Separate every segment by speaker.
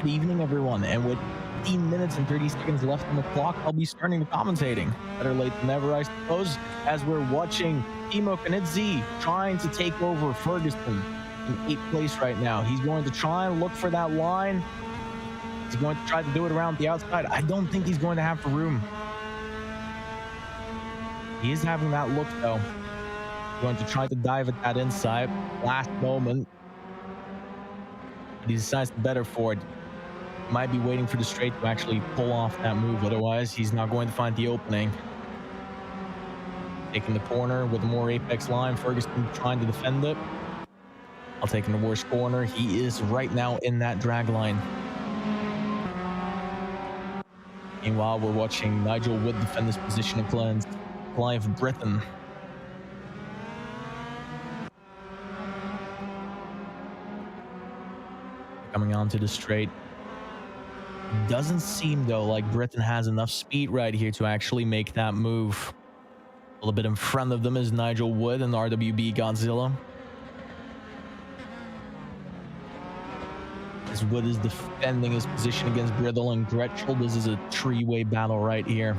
Speaker 1: Good evening, everyone. And with 15 minutes and 30 seconds left on the clock, I'll be starting the commentating. Better late than never, I suppose, as we're watching Timo Knizzi trying to take over Ferguson in 8th place right now. He's going to try and look for that line. He's going to try to do it around the outside. I don't think he's going to have the room. He is having that look, though. Going to try to dive at that inside. Last moment. But he decides to better for it. Might be waiting for the straight to actually pull off that move. Otherwise, he's not going to find the opening. Taking the corner with a more apex line. Ferguson trying to defend it. I'll take him the worst corner. He is right now in that drag line. Meanwhile, we're watching Nigel Wood defend his position against Clive Britton. Coming onto the straight. Doesn't seem, though, like Britton has enough speed right here to actually make that move. A little bit in front of them is Nigel Wood and RWB Godzilla. As Wood is defending his position against Brittle and Gretschel. This is a three-way battle right here.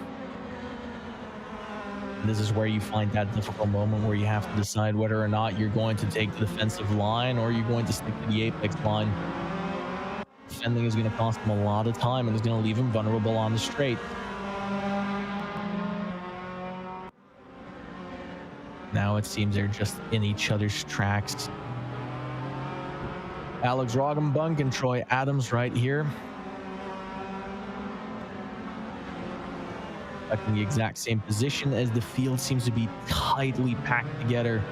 Speaker 1: And this is where you find that difficult moment where you have to decide whether or not you're going to take the defensive line or you're going to stick to the apex line. Defending is going to cost him a lot of time and is going to leave him vulnerable on the straight. Now it seems they're just in each other's tracks. Alex Roggenbunk and Troy Adams right here. Back in the exact same position as the field seems to be tightly packed together.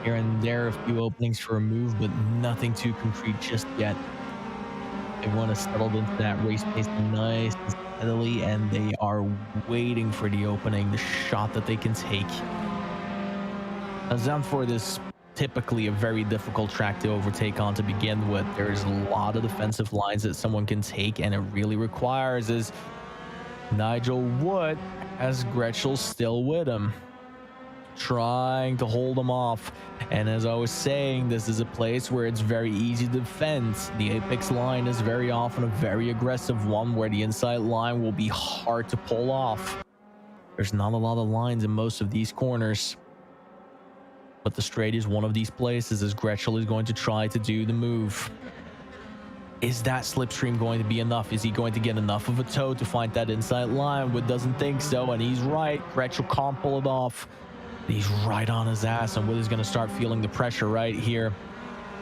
Speaker 1: Here and there, a few openings for a move, but nothing too concrete just yet. Everyone has settled into that race pace nice and steadily, and they are waiting for the opening, the shot that they can take. Now, Zandvoort is typically a very difficult track to overtake on to begin with. There's a lot of defensive lines that someone can take, and it really requires is Nigel Wood as Gretschel still with him, trying to hold him off. And as I was saying, this is a place where it's very easy to defend. The apex line is very often a very aggressive one where the inside line will be hard to pull off. There's not a lot of lines in most of these corners, but the straight is one of these places as Gretschel is going to try to do the move. Is that slipstream going to be enough? Is he going to get enough of a toe to find that inside line? Wood doesn't think so, and he's right. Gretschel can't pull it off. He's right on his ass, and Wood is going to start feeling the pressure right here.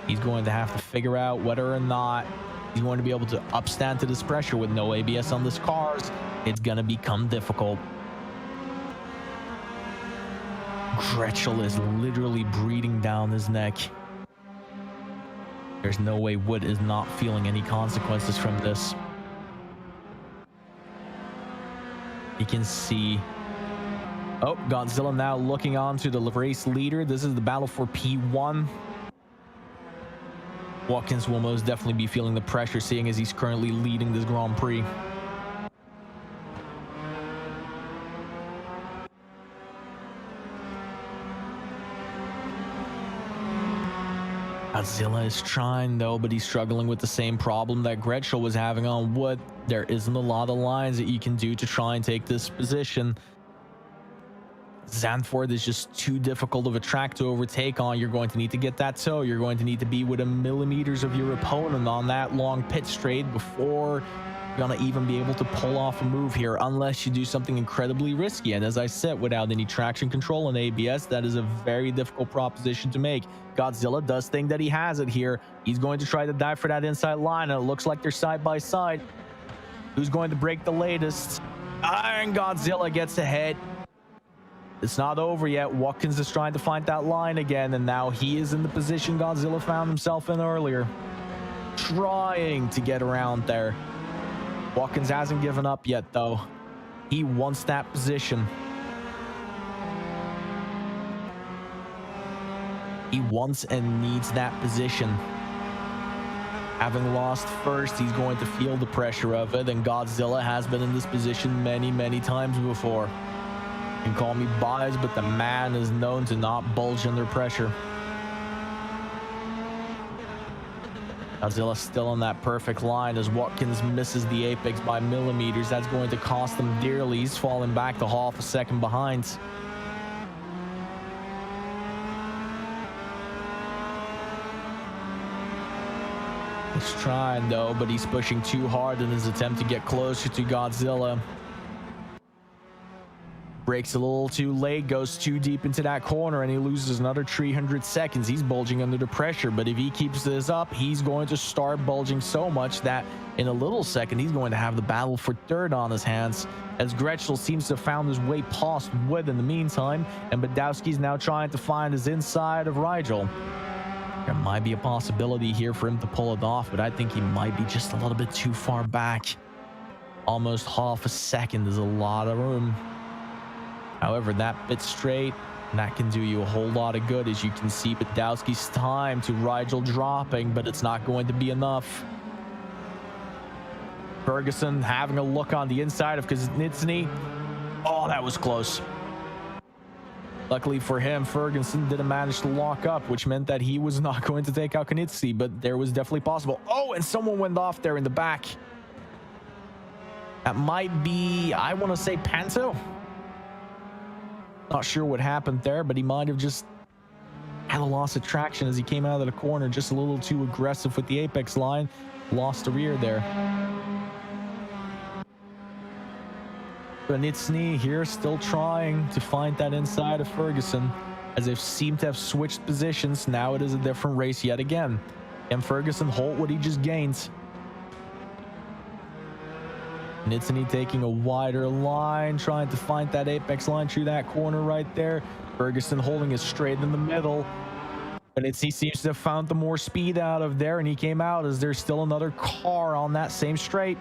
Speaker 1: He's going to have to figure out whether or not he's going to be able to upstand to this pressure with no ABS on this cars. It's going to become difficult. Gretschel is literally breathing down his neck. There's no way Wood is not feeling any consequences from this. You can see... Oh, Godzilla now looking on to the race leader. This is the battle for P1. Watkins will most definitely be feeling the pressure, seeing as he's currently leading this Grand Prix. Godzilla is trying, though, but he's struggling with the same problem that Gretschel was having on Wood. There isn't a lot of lines that you can do to try and take this position. Zandvoort is just too difficult of a track to overtake on. You're going to need to get that toe. You're going to need to be within millimeters of your opponent on that long pit straight before you're going to even be able to pull off a move here, unless you do something incredibly risky. And as I said, without any traction control and ABS, that is a very difficult proposition to make. Godzilla does think that he has it here. He's going to try to dive for that inside line, and it looks like they're side by side. Who's going to break the latest? And Godzilla gets ahead. It's not over yet. Watkins is trying to find that line again, and now he is in the position Godzilla found himself in earlier, trying to get around there. Watkins hasn't given up yet, though. He wants that position. He wants and needs that position. Having lost first, he's going to feel the pressure of it, and Godzilla has been in this position many, many times before. You can call me biased, but the man is known to not bulge under pressure. Godzilla still on that perfect line as Watkins misses the apex by millimeters. That's going to cost them dearly. He's falling back to half a second behind. He's trying though, but he's pushing too hard in his attempt to get closer to Godzilla. Breaks a little too late, goes too deep into that corner, and he loses another 300 seconds. He's bulging under the pressure, but if he keeps this up, he's going to start bulging so much that in a little second, he's going to have the battle for third on his hands, as Gretschel seems to have found his way past Wood in the meantime, and Badowski's now trying to find his inside of Rigel. There might be a possibility here for him to pull it off, but I think he might be just a little bit too far back. Almost half a second is a lot of room. However, that bit straight, that can do you a whole lot of good. As you can see, Badowski's time to Rigel dropping, but it's not going to be enough. Ferguson having a look on the inside of Kuznitsny. Oh, that was close. Luckily for him, Ferguson didn't manage to lock up, which meant that he was not going to take out Kuznitsny, but there was definitely possible. Oh, and someone went off there in the back. That might be, I want to say, Panto. Not sure what happened there, but he might have just had a loss of traction as he came out of the corner, just a little too aggressive with the apex line. Lost the rear there. Kuznitsny here still trying to find that inside of Ferguson, as they seem to have switched positions. Now it is a different race yet again. Can Ferguson hold what he just gained? Kuznitsny taking a wider line, trying to find that apex line through that corner right there. Ferguson holding it straight in the middle. Kuznitsny seems to have found the more speed out of there, and he came out as there's still another car on that same straight.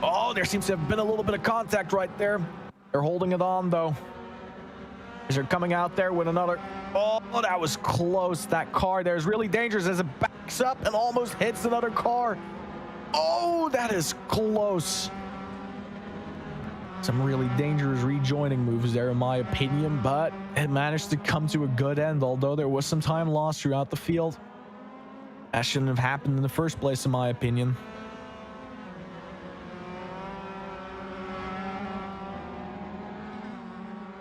Speaker 1: Oh, there seems to have been a little bit of contact right there. They're holding it on though. As they're coming out there with another. Oh, that was close. That car there is really dangerous as it backs up and almost hits another car. Oh, that is close. Some really dangerous rejoining moves there in my opinion, but it managed to come to a good end, although there was some time lost throughout the field. That shouldn't have happened in the first place in my opinion.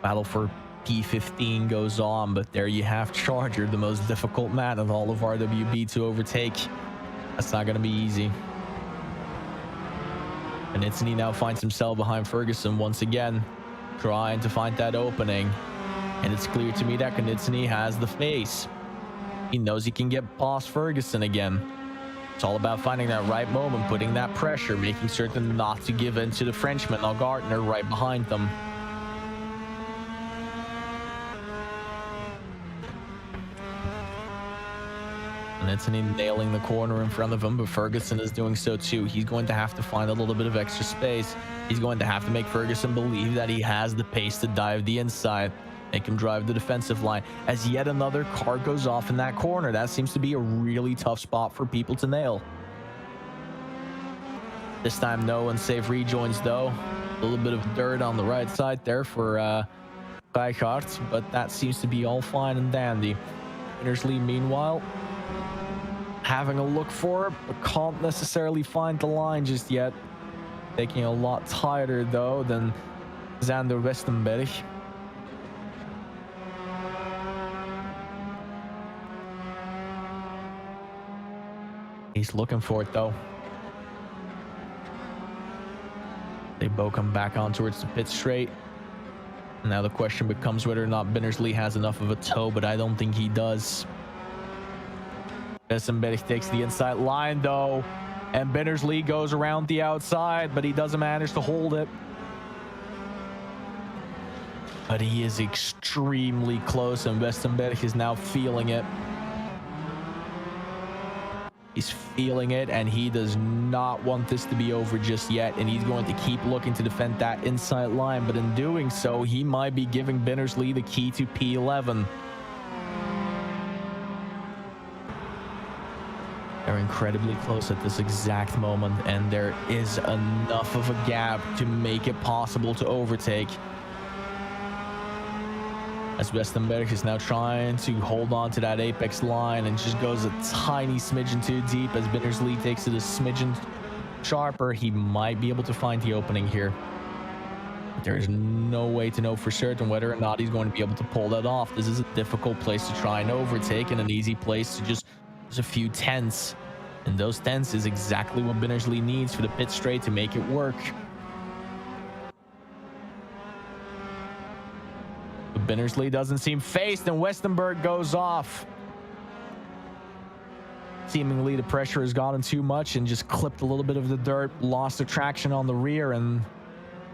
Speaker 1: Battle for P15 goes on, but there you have Charger, the most difficult man of all of RWB to overtake. That's not going to be easy. And Kuznitsny now finds himself behind Ferguson once again, trying to find that opening. And it's clear to me that Kuznitsny has the face. He knows he can get past Ferguson again. It's all about finding that right moment, putting that pressure, making certain not to give in to the Frenchman, Gardner, right behind them. Kuznitsny nailing the corner in front of him, but Ferguson is doing so too. He's going to have to find a little bit of extra space. He's going to have to make Ferguson believe that he has the pace to dive the inside, make him drive the defensive line, as yet another car goes off in that corner. That seems to be a really tough spot for people to nail. This time no unsafe rejoins though. A little bit of dirt on the right side there for Rijkaard, but that seems to be all fine and dandy. Innersley meanwhile having a look for it, but can't necessarily find the line just yet. Taking a lot tighter though than Xander Westenberg. He's looking for it though. They both come back on towards the pit straight. Now the question becomes whether or not Binnersley has enough of a toe, but I don't think he does. Westenberg takes the inside line though, and Binnersley goes around the outside, but he doesn't manage to hold it. But he is extremely close, and Westenberg is now feeling it. He's feeling it, and he does not want this to be over just yet, and he's going to keep looking to defend that inside line, but in doing so, he might be giving Binnersley the key to P11. They're incredibly close at this exact moment, and there is enough of a gap to make it possible to overtake. as Westenberg is now trying to hold on to that apex line and just goes a tiny smidgen too deep. As Bittersley takes it a smidgen sharper, he might be able to find the opening here. But there's no way to know for certain whether or not he's going to be able to pull that off. This is a difficult place to try and overtake, and an easy place to just use a few tenths. And those tenths is exactly what Bittersley needs for the pit straight to make it work. But Bittersley doesn't seem phased, and Westenberg goes off. Seemingly the pressure has gotten too much and just clipped a little bit of the dirt, lost the traction on the rear, and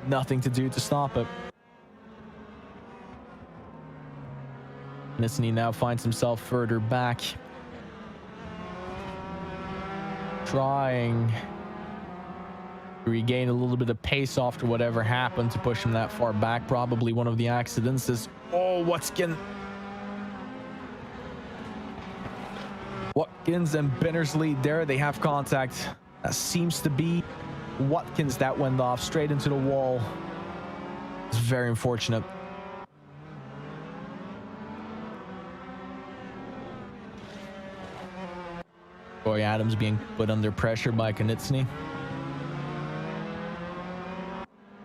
Speaker 1: nothing to do to stop it. Nissany now finds himself further back, trying to regain a little bit of pace after whatever happened to push him that far back. Probably one of the accidents is, oh, Watkins and Bittersley there, they have contact. That seems to be Watkins that went off straight into the wall. It's very unfortunate. Troy Adams being put under pressure by Knitsny.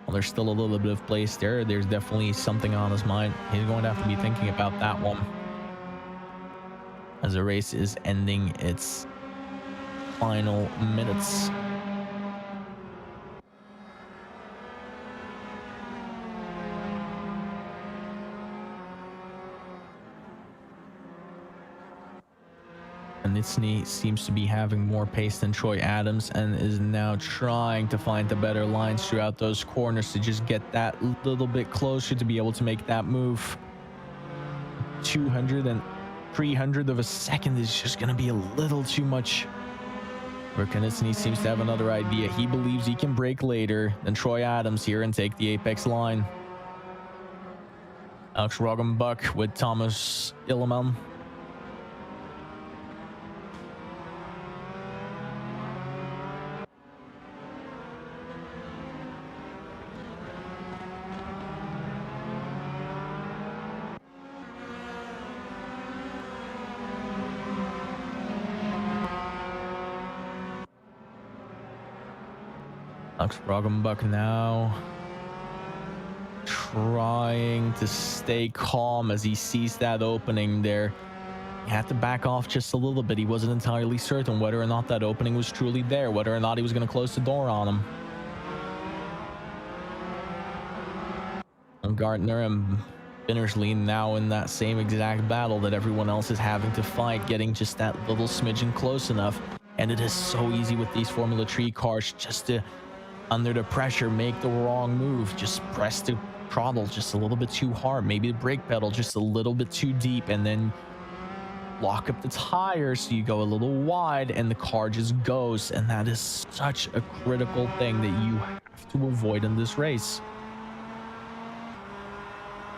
Speaker 1: Well, there's still a little bit of place there. There's definitely something on his mind. He's going to have to be thinking about that one, as the race is ending its final minutes. And Nitsny seems to be having more pace than Troy Adams and is now trying to find the better lines throughout those corners to just get that little bit closer to be able to make that move. 200 and 300 of a second is just going to be a little too much. Knitsny seems to have another idea. He believes he can break later than Troy Adams here and take the apex line. Alex Roggenbuck with Thomas Illeman. Alex Roggenbuck now trying to stay calm as he sees that opening there. He had to back off just a little bit. He wasn't entirely certain whether or not that opening was truly there, whether or not he was going to close the door on him. And Gardner and Bittersley now in that same exact battle that everyone else is having to fight, getting just that little smidgen close enough. And it is so easy with these Formula 3 cars just to, under the pressure, make the wrong move. Just press the throttle just a little bit too hard, maybe the brake pedal just a little bit too deep, and then lock up the tires so you go a little wide and the car just goes. And that is such a critical thing that you have to avoid in this race.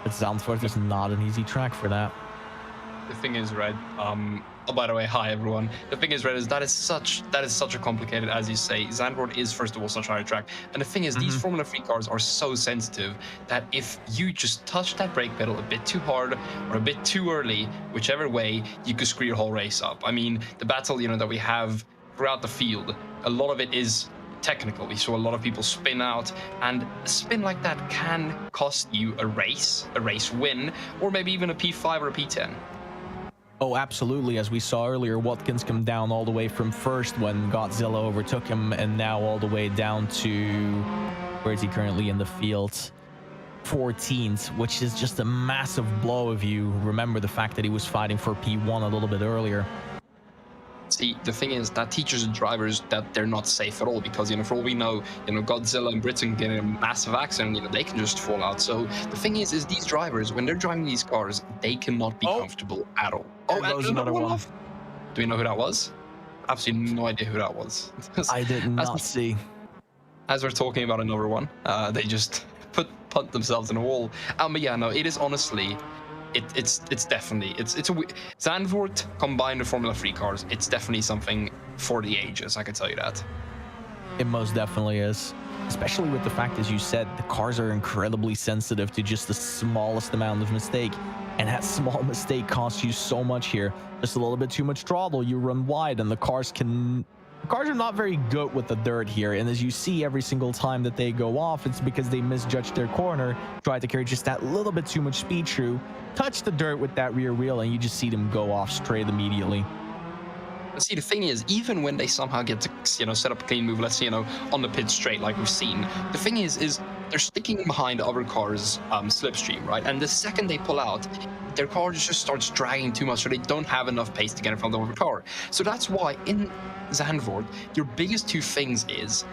Speaker 1: But Zandvoort is not an easy track for that.
Speaker 2: The thing is, Red, oh, by the way, hi everyone. The thing is, Red, is that is such a complicated, as you say. Zandvoort is, first of all, such a hard track. And the thing is, these Formula 3 cars are so sensitive that if you just touch that brake pedal a bit too hard or a bit too early, whichever way, you could screw your whole race up. I mean, the battle, that we have throughout the field, a lot of it is technical. We saw a lot of people spin out, and a spin like that can cost you a race win, or maybe even a P5 or a P10.
Speaker 1: Oh, absolutely. As we saw earlier, Watkins come down all the way from first when Godzilla overtook him, and now all the way down to, where is he currently in the field? 14th, which is just a massive blow if you remember the fact that he was fighting for P1 a little bit earlier.
Speaker 2: See, the thing is that teaches the drivers that they're not safe at all, because for all we know, Godzilla and Britain get in a massive accident, they can just fall out. So the thing is these drivers, when they're driving these cars, they cannot be comfortable at all.
Speaker 1: Oh, that was another one.
Speaker 2: Do we know who that was? Absolutely no idea who that was.
Speaker 1: I did not see.
Speaker 2: As we're talking about another one, they just punt themselves in a wall. But yeah, no, it is honestly. It's definitely a Zandvoort combined with Formula 3 cars. It's definitely something for the ages, I can tell you that.
Speaker 1: It most definitely is. Especially with the fact, as you said, the cars are incredibly sensitive to just the smallest amount of mistake. And that small mistake costs you so much here. Just a little bit too much throttle, you run wide, and the cars are not very good with the dirt here. And as you see, every single time that they go off, it's because they misjudged their corner, tried to carry just that little bit too much speed through, touch the dirt with that rear wheel, and you just see them go off straight immediately.
Speaker 2: But see, the thing is, even when they somehow get to, set up a clean move, let's say, on the pit straight, like we've seen, the thing is they're sticking behind other cars' slipstream, right? And the second they pull out, their car just starts dragging too much, so they don't have enough pace to get in front of the car. So that's why in Zandvoort, your biggest two things is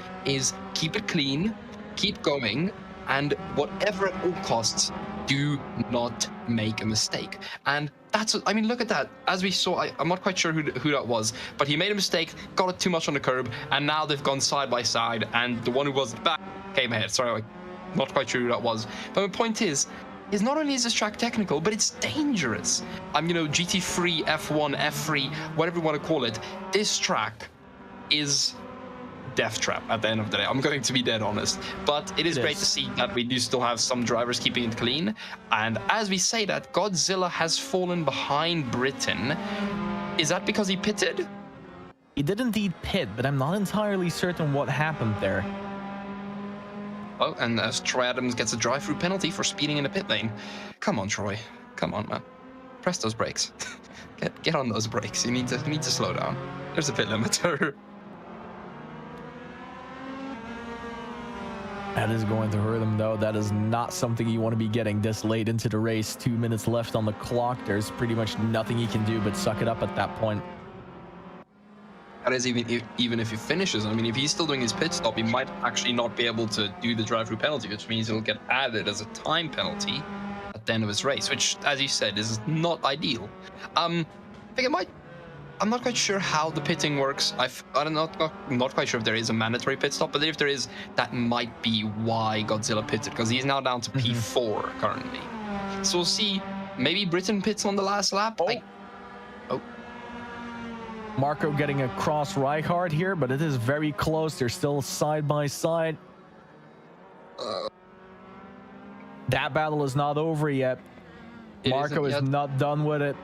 Speaker 2: keep it clean, keep going, and whatever at all costs, do not make a mistake. And that's, I mean, look at that. As we saw, I'm not quite sure who that was, but he made a mistake, got it too much on the curb, and now they've gone side by side, and the one who was back came ahead. Sorry, I'm not quite sure who that was. But my point is not only is this track technical, but it's dangerous. GT3, F1, F3, whatever you want to call it, this track is death trap at the end of the day. I'm going to be dead honest, but it is great to see that we do still have some drivers keeping it clean. And as we say that, Godzilla has fallen behind Britain. Is that because he pitted?
Speaker 1: He did indeed pit, but I'm not entirely certain what happened there.
Speaker 2: Oh, and as Troy Adams gets a drive-through penalty for speeding in the pit lane. Come on, Troy. Come on, man. Press those brakes. get on those brakes. You need to slow down. There's a pit limiter.
Speaker 1: That is going to hurt him, though. That is not something you want to be getting this late into the race. 2 minutes left on the clock. There's pretty much nothing he can do but suck it up at that point.
Speaker 2: That is even if he finishes. I mean, if he's still doing his pit stop, he might actually not be able to do the drive-through penalty, which means it'll get added as a time penalty at the end of his race, which, as you said, is not ideal. I think it might. I'm not quite sure how the pitting works. I'm not quite sure if there is a mandatory pit stop, but if there is, that might be why Godzilla pitted, because he's now down to P4 currently. So we'll see. Maybe Britain pits on the last lap.
Speaker 1: Marco getting across Rijkaard here, but it is very close. They're still side by side. That battle is not over yet. Marco is not done with it.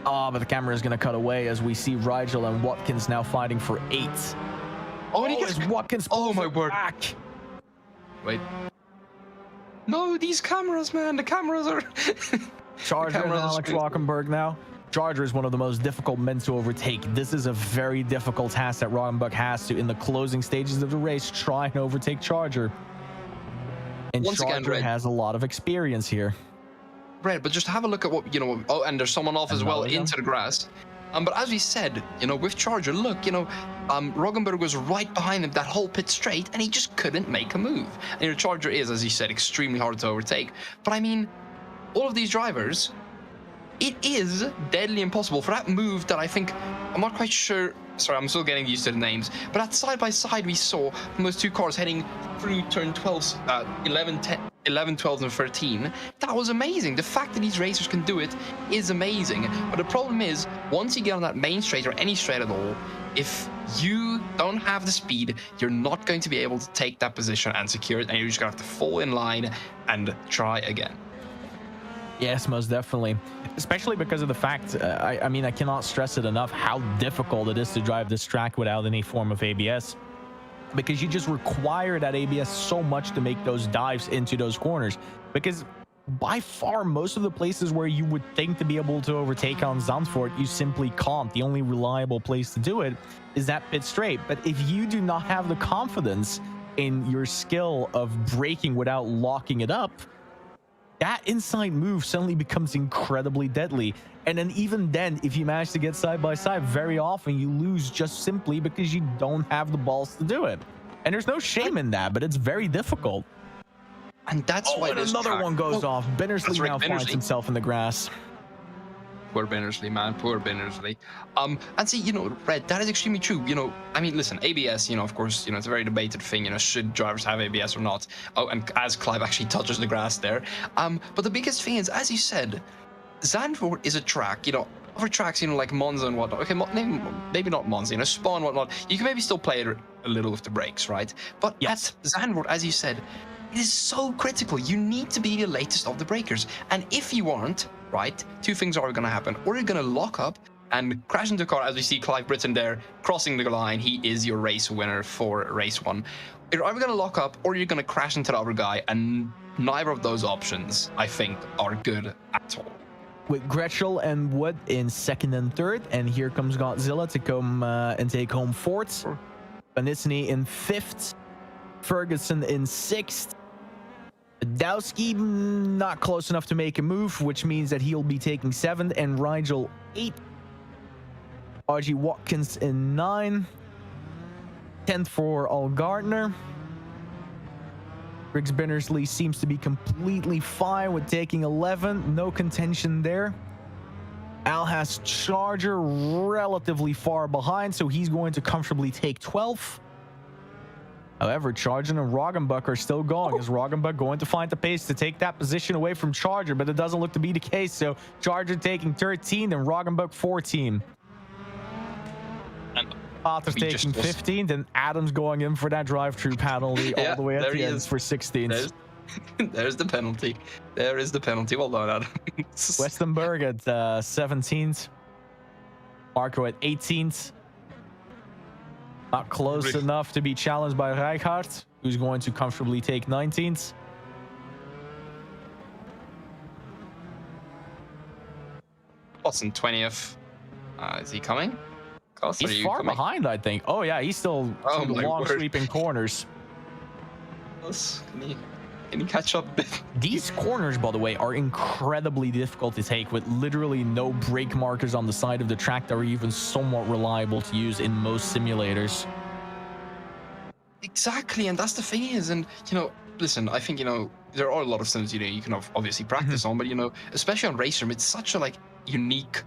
Speaker 1: Oh, but the camera is going to cut away as we see Rigel and Watkins now fighting for 8.
Speaker 2: Oh, and he gets
Speaker 1: Watkins.
Speaker 2: Oh my word!
Speaker 1: Back.
Speaker 2: Wait. No, these cameras, man. The cameras are.
Speaker 1: Charger and Alex Rockenberg now. Charger is one of the most difficult men to overtake. This is a very difficult task that Rockenberg has to, in the closing stages of the race, try and overtake Charger. And
Speaker 2: Once
Speaker 1: Charger
Speaker 2: again,
Speaker 1: has a lot of experience here.
Speaker 2: Right, but just have a look at what, oh, and there's someone off as well into the grass. But as we said, with Charger, look, Roggenberg was right behind him that whole pit straight, and he just couldn't make a move. And Charger is, as you said, extremely hard to overtake. But I mean, all of these drivers, it is deadly impossible for that move that I think, I'm not quite sure, sorry, I'm still getting used to the names, but that side by side we saw from those two cars heading through turn 12, 11, 12, and 13, that was amazing. The fact that these racers can do it is amazing. But the problem is, once you get on that main straight or any straight at all, if you don't have the speed, you're not going to be able to take that position and secure it, and you're just going to have to fall in line and try again.
Speaker 1: Yes, most definitely. Especially because of the fact, I mean, I cannot stress it enough how difficult it is to drive this track without any form of ABS. Because you just require that ABS so much to make those dives into those corners. Because by far, most of the places where you would think to be able to overtake on Zandvoort, you simply can't. The only reliable place to do it is that pit straight. But if you do not have the confidence in your skill of braking without locking it up, that inside move suddenly becomes incredibly deadly. And then even then, if you manage to get side by side, very often you lose just simply because you don't have the balls to do it. And there's no shame in that, but it's very difficult.
Speaker 2: And that's why
Speaker 1: another one goes off. Binnersley now finds himself in the grass.
Speaker 2: Poor Binnersley, man. Poor Binnersley. And see, Red, that is extremely true. I mean, listen, ABS, of course, it's a very debated thing. Should drivers have ABS or not? Oh, and as Clive actually touches the grass there. But the biggest thing is, as you said, Zandvoort is a track, other tracks, like Monza and whatnot. Okay, maybe not Monza, Spa and whatnot. You can maybe still play it a little with the brakes, right? But
Speaker 1: Yes.
Speaker 2: at Zandvoort, as you said, it is so critical. You need to be the latest of the breakers. And if you aren't, right, two things are going to happen. Or you're going to lock up and crash into a car, as we see Clive Britton there crossing the line. He is your race winner for race 1. You're either going to lock up or you're going to crash into the other guy. And neither of those options, I think, are good at all.
Speaker 1: With Gretschel and Wood in 2nd and 3rd. And here comes Godzilla to come and take home 4th. Banitsny in 5th. Ferguson in 6th. Dowski not close enough to make a move, which means that he'll be taking 7th, and Rigel 8th. RG Watkins in 9th. 10th for Al Gardner. Briggs Binnersley seems to be completely fine with taking 11th. No contention there. Al has Charger relatively far behind, so he's going to comfortably take 12th. However, Charger and Roggenbuck are still going. Is Roggenbuck going to find the pace to take that position away from Charger? But it doesn't look to be the case. So Charger taking 13th and Roggenbuck 14th.
Speaker 2: And
Speaker 1: Potter's taking 15th, and Adams going in for that drive-through penalty all the way at the end for 16th.
Speaker 2: There's the penalty. There is the penalty. Well done, Adam.
Speaker 1: Westenberg at 17th. Marco at 18th. Not close enough to be challenged by Rijkaard, who's going to comfortably take 19th.
Speaker 2: Watson 20th. Is he coming? Klaus,
Speaker 1: He's far behind, I think. Oh, yeah, he's still through the long sweeping corners.
Speaker 2: Can you catch up a bit?
Speaker 1: These corners, by the way, are incredibly difficult to take with literally no brake markers on the side of the track that are even somewhat reliable to use in most simulators.
Speaker 2: Exactly, and that's the thing is, and listen, I think there are a lot of sims you can obviously practice on, but especially on Raceroom, it's such a unique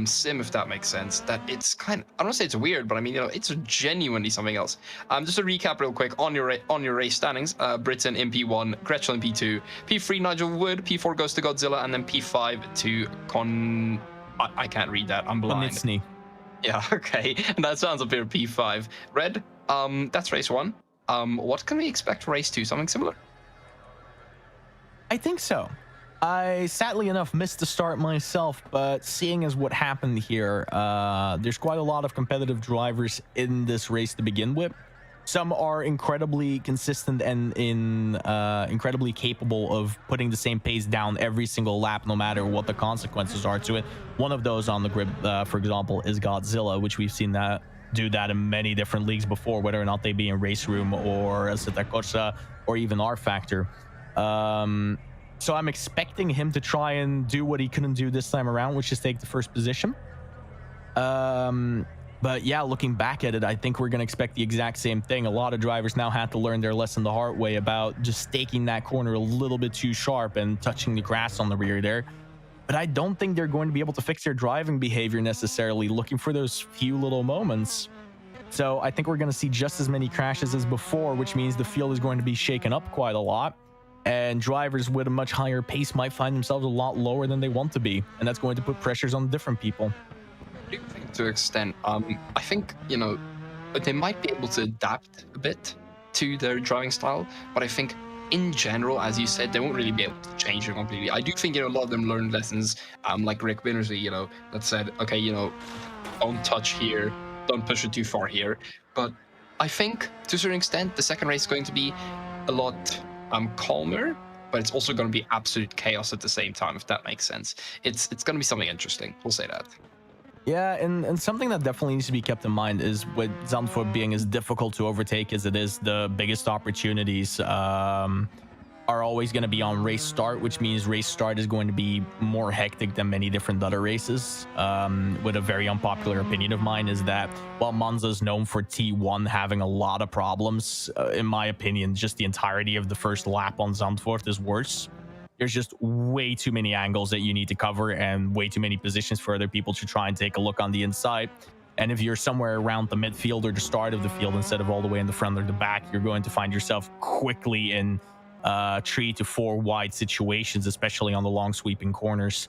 Speaker 2: sim, if that makes sense, that it's kind of, I don't want to say it's weird, but I mean, it's genuinely something else. Just to recap real quick on your race standings: Britain in P1, Gretschel in P2, P3 Nigel Wood, P4 goes to Godzilla, and then P5 to I can't read that, I'm blind.
Speaker 1: Bonitsny.
Speaker 2: Yeah, okay, and that sounds up here P5. Red, that's race 1. What can we expect for race 2? Something similar?
Speaker 1: I think so. I, sadly enough, missed the start myself, but seeing as what happened here, there's quite a lot of competitive drivers in this race to begin with. Some are incredibly consistent and incredibly capable of putting the same pace down every single lap, no matter what the consequences are to it. One of those on the grid, for example, is Godzilla, which we've seen do that in many different leagues before, whether or not they be in Raceroom or Assetto Corsa or even R Factor. So I'm expecting him to try and do what he couldn't do this time around, which is take the first position. But yeah, looking back at it, I think we're going to expect the exact same thing. A lot of drivers now had to learn their lesson the hard way about just staking that corner a little bit too sharp and touching the grass on the rear there. But I don't think they're going to be able to fix their driving behavior necessarily, looking for those few little moments. So I think we're going to see just as many crashes as before, which means the field is going to be shaken up quite a lot. And drivers with a much higher pace might find themselves a lot lower than they want to be. And that's going to put pressures on different people.
Speaker 2: I think to an extent, I think, they might be able to adapt a bit to their driving style. But I think in general, as you said, they won't really be able to change it completely. I do think, a lot of them learned lessons, like Rick Binnersley, that said, okay, don't touch here, don't push it too far here. But I think to a certain extent, the second race is going to be a lot calmer, but it's also going to be absolute chaos at the same time, if that makes sense. It's going to be something interesting, we'll say that.
Speaker 1: Yeah, and something that definitely needs to be kept in mind is with Zandvoort being as difficult to overtake as it is, the biggest opportunities are always going to be on race start, which means race start is going to be more hectic than many different other races. With a very unpopular opinion of mine is that while Monza is known for T1 having a lot of problems, in my opinion, just the entirety of the first lap on Zandvoort is worse. There's just way too many angles that you need to cover and way too many positions for other people to try and take a look on the inside. And if you're somewhere around the midfield or the start of the field instead of all the way in the front or the back, you're going to find yourself quickly in 3 to 4 wide situations, especially on the long sweeping corners.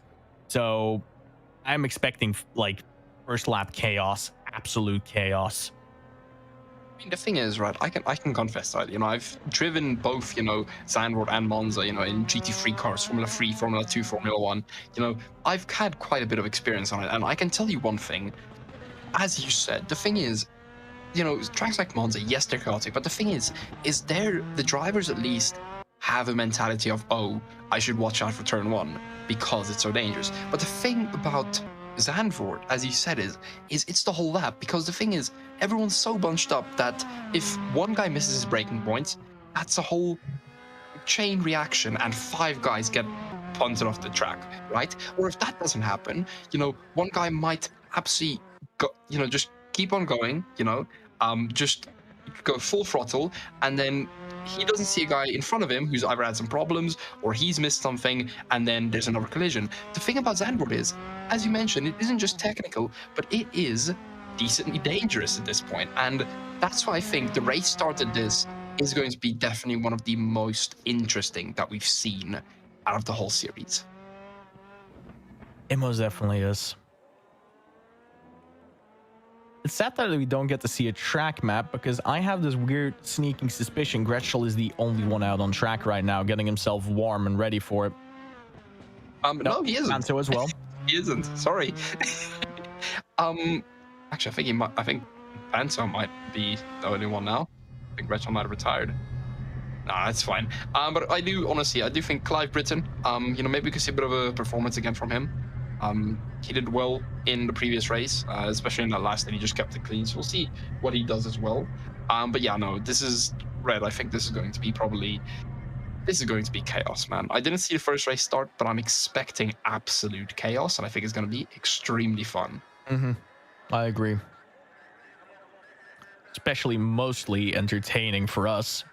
Speaker 1: So I'm expecting first lap chaos, absolute chaos.
Speaker 2: mean, the thing is, right? I can confess that I've driven both Zandvoort and Monza in GT3 cars, Formula 3, Formula 2, Formula 1. I've had quite a bit of experience on it, and I can tell you one thing. As you said, the thing is, tracks like Monza, yes, they're chaotic, but the thing is the drivers at least have a mentality of, oh, I should watch out for turn one because it's so dangerous. But the thing about Zandvoort, as you said, is it's the whole lap, because the thing is, everyone's so bunched up that if one guy misses his braking points, that's a whole chain reaction and 5 guys get punted off the track, right? Or if that doesn't happen, one guy might absolutely go, just keep on going, just go full throttle, and then he doesn't see a guy in front of him who's either had some problems or he's missed something, and then there's another collision. The thing about Zandvoort is, as you mentioned, it isn't just technical, but it is decently dangerous at this point. And that's why I think the race started this is going to be definitely one of the most interesting that we've seen out of the whole series.
Speaker 1: It most definitely is. It's sad that we don't get to see a track map, because I have this weird sneaking suspicion Gretschel is the only one out on track right now, getting himself warm and ready for it.
Speaker 2: No, he isn't.
Speaker 1: Panto as well.
Speaker 2: He isn't. Sorry. Actually, I think Panto might be the only one now. I think Gretschel might have retired. No, that's fine. But I do think Clive Britton, maybe we could see a bit of a performance again from him. He did well in the previous race, especially in that last, and he just kept it clean. So we'll see what he does as well. But yeah, no, this is Red. I think this is going to be chaos, man. I didn't see the first race start, but I'm expecting absolute chaos, and I think it's going to be extremely fun.
Speaker 1: I agree. Especially mostly entertaining for us.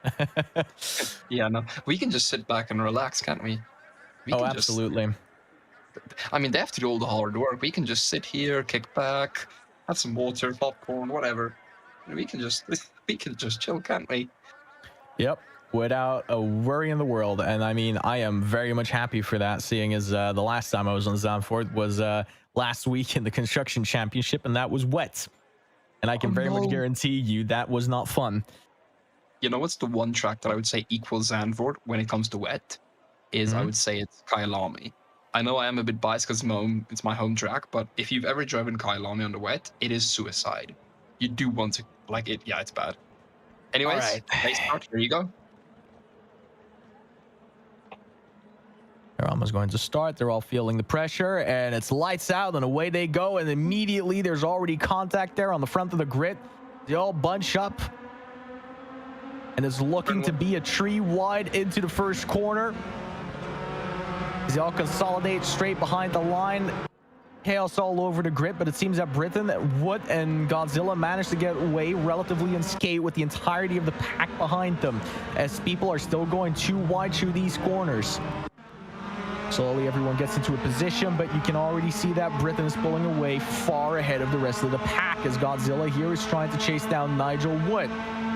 Speaker 2: Yeah, no, we can just sit back and relax, can't we?
Speaker 1: Absolutely.
Speaker 2: I mean, they have to do all the hard work. We can just sit here, kick back, have some water, popcorn, whatever. We can just chill, can't we?
Speaker 1: Yep, without a worry in the world. And I mean, I am very much happy for that, seeing as the last time I was on Zandvoort was last week in the Construction Championship, and that was wet. And I can very much guarantee you that was not fun.
Speaker 2: You know what's the one track that I would say equals Zandvoort when it comes to wet? I would say it's Kyalami. I know I am a bit biased because it's my home track, but if you've ever driven Kyalami on the wet, it is suicide. You do want to, like it. Yeah, it's bad. Anyways, race start. Here you go.
Speaker 1: They're almost going to start. They're all feeling the pressure, and it's lights out, and away they go. And immediately there's already contact there on the front of the grid. They all bunch up, and it's looking to be a tree wide into the first corner. They all consolidate straight behind the line. Chaos all over the grid, but it seems that Britain, Wood, and Godzilla managed to get away relatively unscathed with the entirety of the pack behind them, as people are still going too wide through these corners. Slowly everyone gets into a position, but you can already see that Britain is pulling away far ahead of the rest of the pack, as Godzilla here is trying to chase down Nigel Wood,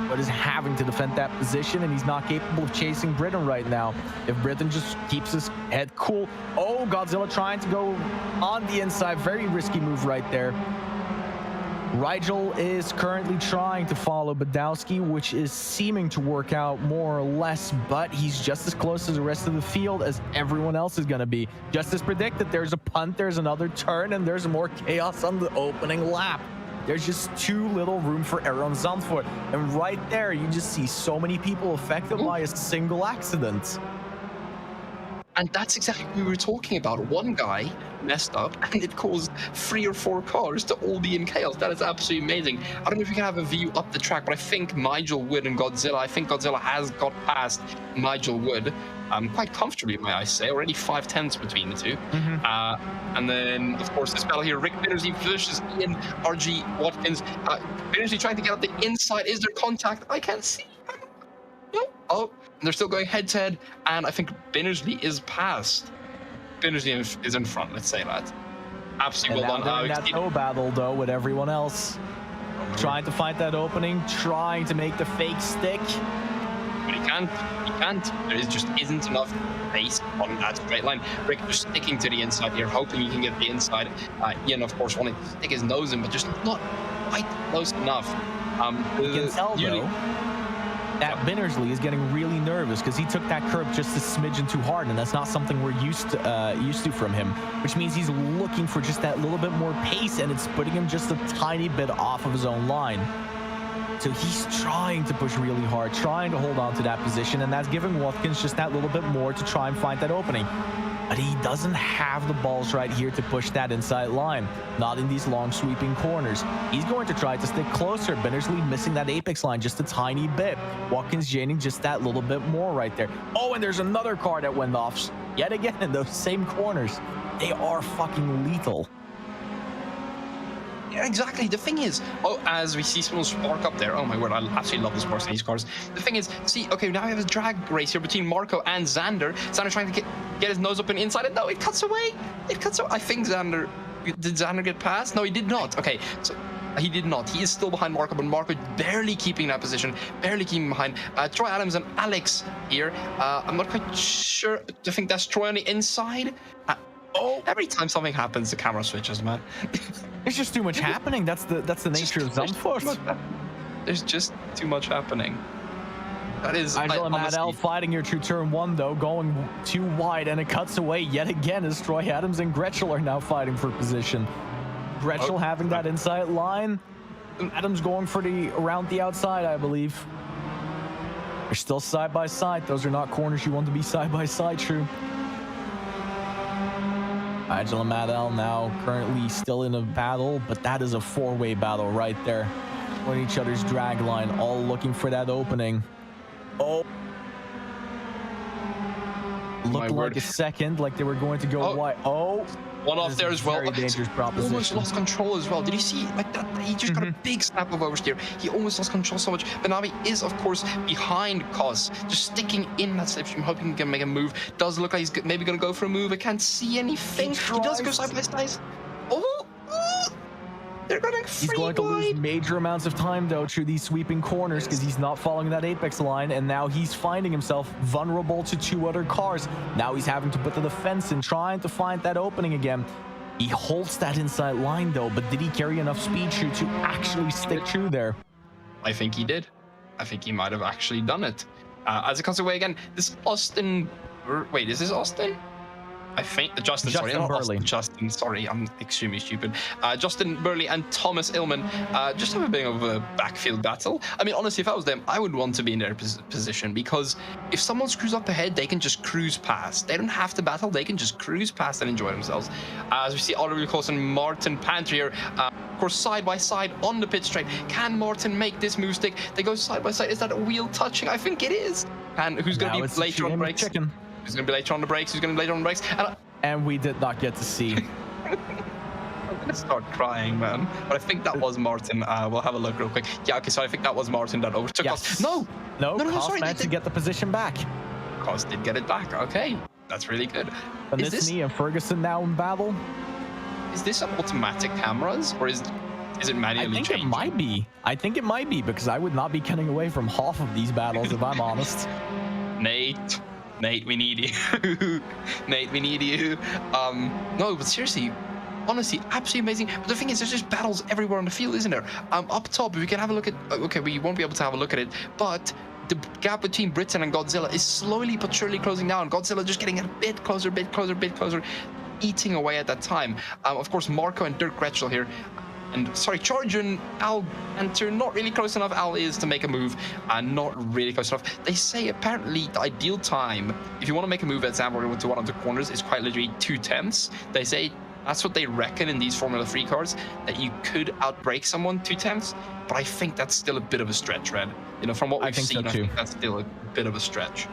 Speaker 1: but is having to defend that position, and he's not capable of chasing Britain right now. If Britain just keeps his head cool. Oh, Godzilla trying to go on the inside. Very risky move right there. Rigel is currently trying to follow Badowski, which is seeming to work out more or less, but he's just as close as the rest of the field as everyone else is going to be. Just as predicted, there's a punt, there's another turn, and there's more chaos on the opening lap. There's just too little room for error on Zandvoort. And right there, you just see so many people affected by a single accident.
Speaker 2: And that's exactly what we were talking about. One guy messed up, and it caused 3 or 4 cars to all be in chaos. That is absolutely amazing. I don't know if you can have a view up the track, but I think Nigel Wood and Godzilla, I think Godzilla has got past Nigel Wood quite comfortably, may I say. Already 5/10 between the two. And then, of course, this battle here, Rick Bittersey pushes in RG Watkins. Bittersey trying to get up the inside. Is there contact? I can't see. No. Oh, they're still going head-to-head, and I think Binnersley is past. Binnersley is in front, let's say that. Absolutely well done.
Speaker 1: That toe battle, though, with everyone else. Trying to find that opening, trying to make the fake stick.
Speaker 2: But he can't. There just isn't enough pace on that straight line. Rick just sticking to the inside here, hoping he can get the inside. Ian, of course, wanting to stick his nose in, but just not quite close enough.
Speaker 1: You can tell,
Speaker 2: usually-
Speaker 1: though, that Binnersley is getting really nervous because he took that curb just a smidgen too hard, and that's not something we're used to from him, which means he's looking for just that little bit more pace, and it's putting him just a tiny bit off of his own line. So he's trying to push really hard, trying to hold on to that position, and that's giving Watkins just that little bit more to try and find that opening. But he doesn't have the balls right here to push that inside line, not in these long sweeping corners. He's going to try to stick closer. Binnersley missing that apex line just a tiny bit. Watkins gaining just that little bit more right there. Oh, and there's another car that went off yet again in those same corners. They are fucking lethal.
Speaker 2: Yeah, exactly. The thing is, as we see someone spark up there, oh my word, I absolutely love the sparks in these cars. The thing is, see, okay, now we have a drag race here between Marco and Xander. Xander trying to get his nose up and inside, and no, it cuts away. It cuts away. I think did Xander get past? No, he did not. Okay, so he did not. He is still behind Marco, but Marco barely keeping that position, barely keeping behind. Troy Adams and Alex here. I'm not quite sure. I think that's Troy on the inside. Every time something happens, the camera switches, man.
Speaker 1: There's just too much happening. That's the nature of Zandvoort.
Speaker 2: There's just too much happening. That is.
Speaker 1: Angela Madel fighting here through turn 1, though, going too wide, and it cuts away yet again as Troy Adams and Gretschel are now fighting for position. Gretschel having that inside line. Adams going for around the outside, I believe. They're still side by side. Those are not corners you want to be side by side, true. Angela Madel now currently still in a battle, but that is a 4-way battle right there. On each other's drag line, all looking for that opening. Oh. Looked like a second, like they were going to go wide. Oh.
Speaker 2: One off there as well.
Speaker 1: Very dangerous proposition.
Speaker 2: Almost lost control as well. Did you see like that? He just got a big snap of oversteer. He almost lost control so much. But now he is, of course, behind Cos, just sticking in that slipstream, hoping he can make a move. Does look like he's maybe going to go for a move. I can't see anything. He does go side by side. They're going
Speaker 1: He's going to lose major amounts of time, though, through these sweeping corners because he's not following that apex line, and now he's finding himself vulnerable to 2 other cars. Now he's having to put the fence in, trying to find that opening again. He holds that inside line, though, but did he carry enough speed to actually stick through there?
Speaker 2: I think he did. I think he might have actually done it. As it comes away again, this Austin... Wait, is this Austin? I think Justin Burley. Justin, sorry, I'm extremely stupid. Justin Burley and Thomas Illman just have a bit of a backfield battle. I mean, honestly, if I was them, I would want to be in their position because if someone screws up ahead, they can just cruise past. They don't have to battle. They can just cruise past and enjoy themselves. As we see RWB Close and Martin Pantry here, of course, side by side on the pit straight. Can Martin make this move stick? They go side by side. Is that a wheel touching? I think it is. And who's going to be later on brakes? Who's going to be later on the brakes? Who's going to be later on the brakes?
Speaker 1: And we did not get to see.
Speaker 2: I'm going to start crying, man. But I think that was Martin. We'll have a look real quick. Yeah, okay, so I think that was Martin that overtook us. No,
Speaker 1: Cos managed to get the position back.
Speaker 2: Cos did get it back. Okay, that's really good.
Speaker 1: Benicini and Ferguson now in battle.
Speaker 2: Is this automatic cameras or is it manually changing?
Speaker 1: I think it might be. I think it might be because I would not be cutting away from half of these battles if I'm honest. Nate, we need you. Nate, we need you. No, but seriously, honestly, absolutely amazing. But the thing is, there's just battles everywhere on the field, isn't there? Up top, if we can have a look at... Okay, we won't be able to have a look at it, but the gap between Britain and Godzilla is slowly but surely closing down. Godzilla just getting a bit closer, eating away at that time. Of course, Marco and Dirk Gretschel here. And sorry, Charger and Al enter not really close enough. Al is to make a move, not really close enough. They say apparently the ideal time, if you want to make a move at Zandvoort to one of the corners, is quite literally 2/10. They say that's what they reckon in these Formula 3 cars, that you could outbrake someone 2/10. But I think that's still a bit of a stretch, Red. You know, from what we've seen, I think that's still a bit of a stretch.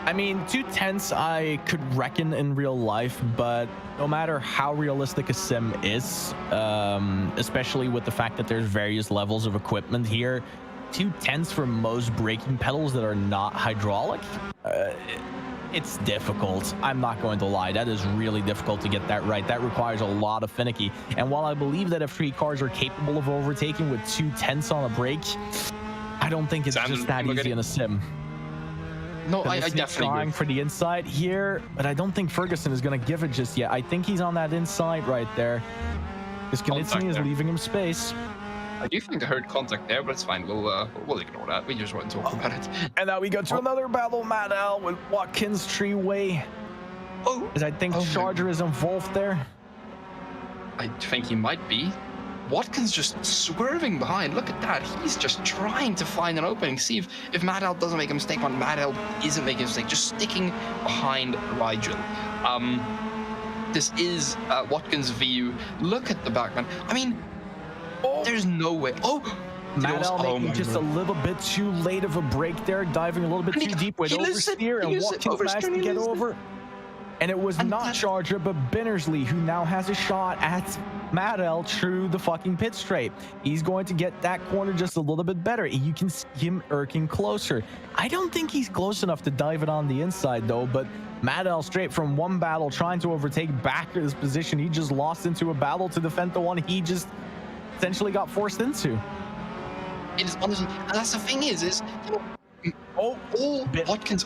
Speaker 1: I mean, 2/10 I could reckon in real life, but no matter how realistic a sim is, especially with the fact that there's various levels of equipment here, 2/10 for most braking pedals that are not hydraulic, it's difficult. I'm not going to lie. That is really difficult to get that right. That requires a lot of finicky. And while I believe that F3 cars are capable of overtaking with 2/10 on a brake, I don't think it's just that easy in a sim.
Speaker 2: No, I definitely
Speaker 1: trying for the inside here, but I don't think Ferguson is going to give it just yet. I think he's on that inside right there. Because Knitsny is leaving him space.
Speaker 2: I do think I heard contact there, but it's fine. We'll ignore that. We just won't talk about it.
Speaker 1: And now we go to another battle, Matt L with Watkins Treeway.
Speaker 2: Oh,
Speaker 1: Because I think Charger is involved there.
Speaker 2: I think he might be. Watkins just swerving behind. Look at that. He's just trying to find an opening. See if Matt L doesn't make a mistake. When Matt L isn't making a mistake, just sticking behind Rigel. This is Watkins' view. Look at the back, man. I mean, there's no way.
Speaker 1: Matt L making just a little bit too late of a break there, diving a little bit too deep with oversteer, and Watkins managed to get over. And it was not Charger, but Binnersley, who now has a shot at Matt L through the fucking pit straight. He's going to get that corner just a little bit better. You can see him irking closer. I don't think he's close enough to dive it on the inside, though, but Matt L straight from one battle trying to overtake back to his position. He just lost into a battle to defend the one he just essentially got forced into.
Speaker 2: It is honestly, and that's the thing is you know, Watkins.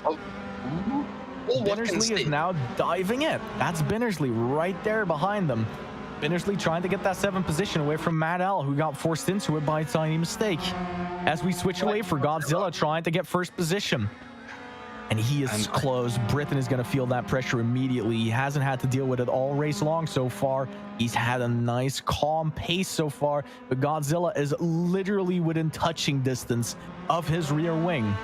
Speaker 1: Binnersley is now diving in. That's Binnersley right there behind them. Binnersley trying to get that 7th position away from Matt L, who got forced into it by a tiny mistake. As we switch away for Godzilla trying to get 1st position. And he is close. Britton is going to feel that pressure immediately. He hasn't had to deal with it all race long so far. He's had a nice, calm pace so far. But Godzilla is literally within touching distance of his rear wing.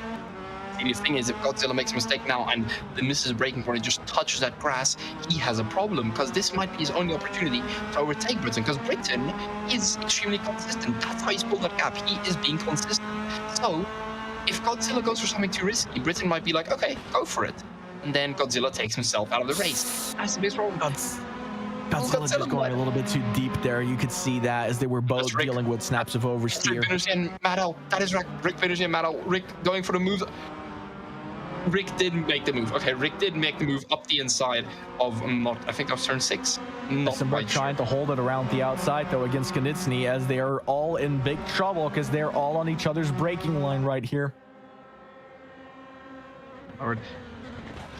Speaker 2: The thing is, if Godzilla makes a mistake now and the misses braking point, just touches that grass, he has a problem, because this might be his only opportunity to overtake Britain, because Britain is extremely consistent. That's how he's pulled that gap. He is being consistent. So if Godzilla goes for something too risky, Britain might be like, okay, go for it. And then Godzilla takes himself out of the race. That's the biggest problem.
Speaker 1: Godzilla just going a little bit too deep there. You could see that as they were both dealing with snaps of oversteer.
Speaker 2: Rick Binnersley and Matt L. That is Rick Binnersley and Matt L. Rick going for the move. Rick didn't make the move. Okay, Rick did make the move up the inside of I think of turn 6.
Speaker 1: Somebody trying to hold it around the outside though against Konitsny, as they are all in big trouble because they're all on each other's braking line right here.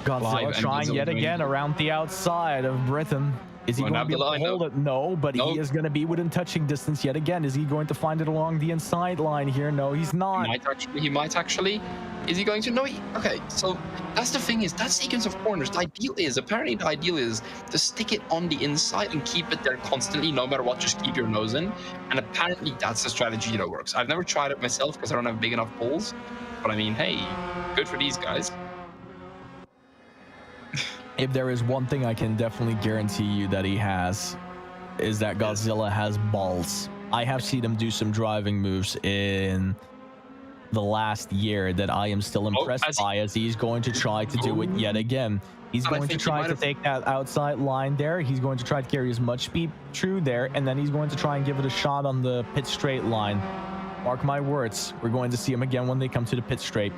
Speaker 1: Godzilla trying yet again around the outside of Britain. Is he going to be able to hold it? No, but he is going to be within touching distance yet again. Is he going to find it along the inside line here? No, he's not.
Speaker 2: He might actually. Is he going to? No. Okay, so that's the thing is, that sequence of corners, apparently the ideal is to stick it on the inside and keep it there constantly, no matter what, just keep your nose in. And apparently that's the strategy that works. I've never tried it myself because I don't have big enough poles. But I mean, hey, good for these guys.
Speaker 1: If there is one thing I can definitely guarantee you that he has, is that Godzilla has balls. I have seen him do some driving moves in the last year that I am still impressed by, as he's going to try to do it yet again. He's going to try to take that outside line there. He's going to try to carry as much speed through there, and then he's going to try and give it a shot on the pit straight line. Mark my words, we're going to see him again when they come to the pit straight.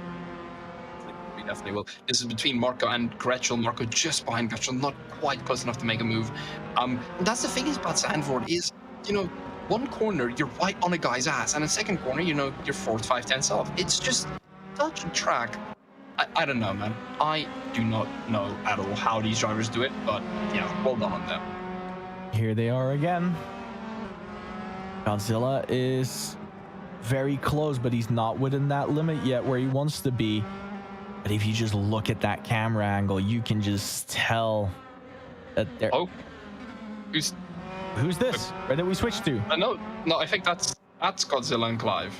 Speaker 2: We definitely will. This is between Marco and Gretschel. Marco just behind Gretschel, not quite close enough to make a move. That's the thing is about Zandvoort is, you know, one corner you're right on a guy's ass, and a second corner, you know, you're 4th, 5 tenths off. It's just such a track. I don't know, man. I do not know at all how these drivers do it, but yeah, well done on them.
Speaker 1: Here they are again. Godzilla is very close, but he's not within that limit yet where he wants to be. But if you just look at that camera angle, you can just tell that there.
Speaker 2: Oh,
Speaker 1: who's this? Where did we switch to?
Speaker 2: No, I think that's Godzilla and Clive.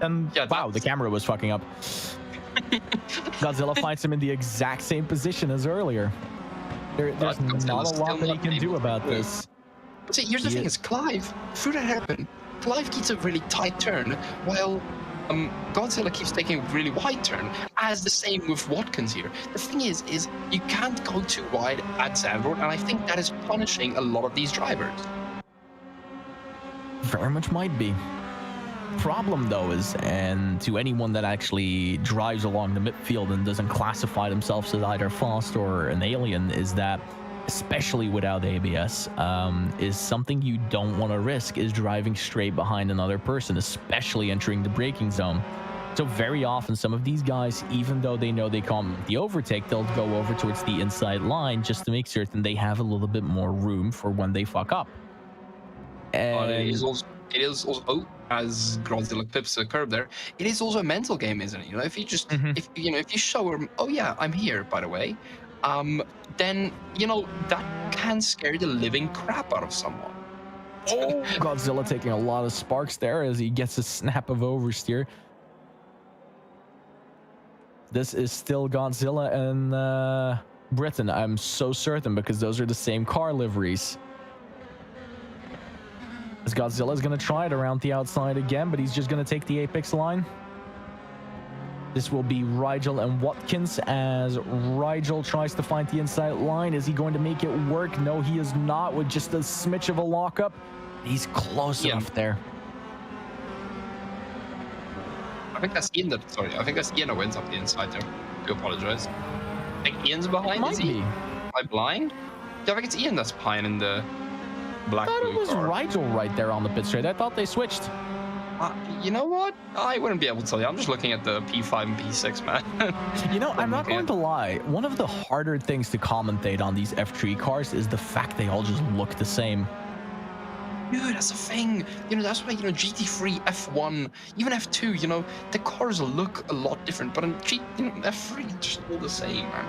Speaker 1: And yeah, wow, the camera was fucking up. Godzilla finds him in the exact same position as earlier. There's not a lot that he can do about this.
Speaker 2: But see, here's the thing: is Clive, through that happen, Clive keeps a really tight turn, while Godzilla keeps taking a really wide turn, as the same with Watkins here. The thing is you can't go too wide at Zandvoort, and I think that is punishing a lot of these drivers.
Speaker 1: Very much might be. Problem though is, and to anyone that actually drives along the midfield and doesn't classify themselves as either fast or an alien, is that especially without ABS, is something you don't want to risk is driving straight behind another person, especially entering the braking zone. So very often some of these guys, even though they know they can't make the overtake, they'll go over towards the inside line just to make certain they have a little bit more room for when they fuck up. And
Speaker 2: it is also as Godzilla clips the curb there, it is also a mental game, isn't it? You know, if you just
Speaker 1: Mhm.
Speaker 2: if you show him, oh yeah, I'm here, by the way, then that can scare the living crap out of someone.
Speaker 1: Oh, Godzilla taking a lot of sparks there as he gets a snap of oversteer. This is still Godzilla and Britain. I'm so certain because those are the same car liveries. As Godzilla is going to try it around the outside again, but he's just going to take the apex line. This will be Rigel and Watkins as Rigel tries to find the inside line. Is he going to make it work? No, he is not, with just a smidge of a lockup. He's close enough there.
Speaker 2: I think that's Ian I think that's Ian that wins up the inside there. I do apologize. I think Ian's behind.
Speaker 1: Might be.
Speaker 2: Am I blind? Yeah, I think it's Ian that's behind in the black.
Speaker 1: I thought it was
Speaker 2: car.
Speaker 1: Rigel right there on the pit straight. I thought they switched.
Speaker 2: You know what? I wouldn't be able to tell you. I'm just looking at the P5 and P6, man.
Speaker 1: You know, I'm not going to lie. One of the harder things to commentate on these F3 cars is the fact they all just look the same.
Speaker 2: Dude, that's the thing. That's why, GT3, F1, even F2, the cars look a lot different. But in F3, it's just all the same, man.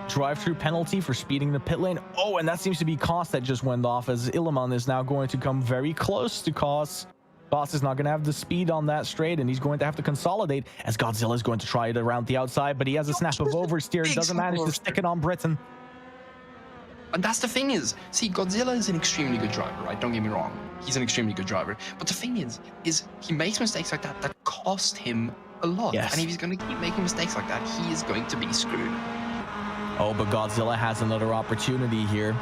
Speaker 1: Drive-through penalty for speeding the pit lane. Oh, and that seems to be Koss that just went off, as Illiman is now going to come very close to Koss. Koss is not going to have the speed on that straight, and he's going to have to consolidate, as Godzilla is going to try it around the outside, but he has a snap of oversteer, doesn't manage to stick it on Britain.
Speaker 2: And that's the thing is, see, Godzilla is an extremely good driver, right? Don't get me wrong. He's an extremely good driver. But the thing is he makes mistakes like that cost him a lot.
Speaker 1: Yes.
Speaker 2: And if he's going to keep making mistakes like that, he is going to be screwed.
Speaker 1: Oh, but Godzilla has another opportunity here.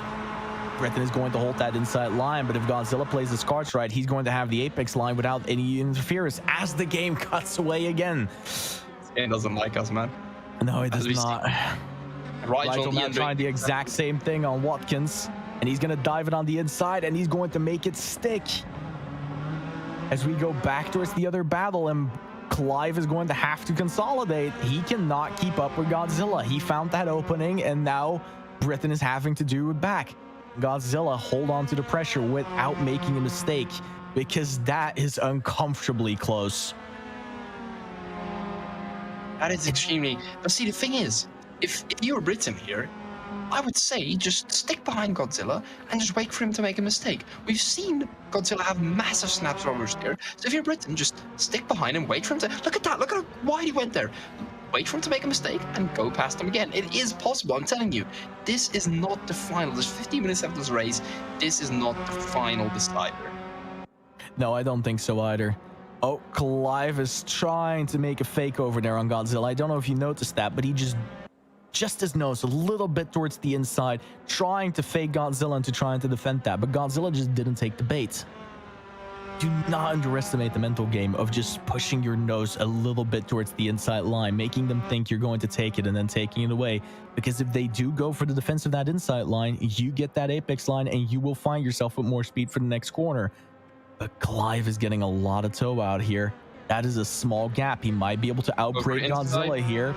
Speaker 1: Britain is going to hold that inside line, but if Godzilla plays his cards right, he's going to have the apex line without any interference as the game cuts away again.
Speaker 2: It doesn't like us, man.
Speaker 1: No, it does not. Rigel now trying the exact same thing on Watkins, and he's going to dive it on the inside, and he's going to make it stick. As we go back towards the other battle, and Clive is going to have to consolidate. He cannot keep up with Godzilla. He found that opening, and now Britain is having to do it back. Godzilla hold on to the pressure without making a mistake, because that is uncomfortably close.
Speaker 2: That is extremely... But see, the thing is, if you were Britain here, I would say just stick behind Godzilla and just wait for him to make a mistake. We've seen Godzilla have massive snaps over here. So if you're Britain, just stick behind and wait for him to... Look at that. Look at how wide he went there. Wait for him to make a mistake and go past him again. It is possible. I'm telling you, this is not the final. There's 15 minutes after this race. This is not the final decider.
Speaker 1: No, I don't think so either. Oh, Clive is trying to make a fake over there on Godzilla. I don't know if you noticed that, but he just his nose a little bit towards the inside, trying to fake Godzilla into trying to defend that, but Godzilla just didn't take the bait. Do not underestimate the mental game of just pushing your nose a little bit towards the inside line, making them think you're going to take it and then taking it away. Because if they do go for the defense of that inside line, you get that apex line and you will find yourself with more speed for the next corner. But Clive is getting a lot of toe out here. That is a small gap. He might be able to outbrake Godzilla here.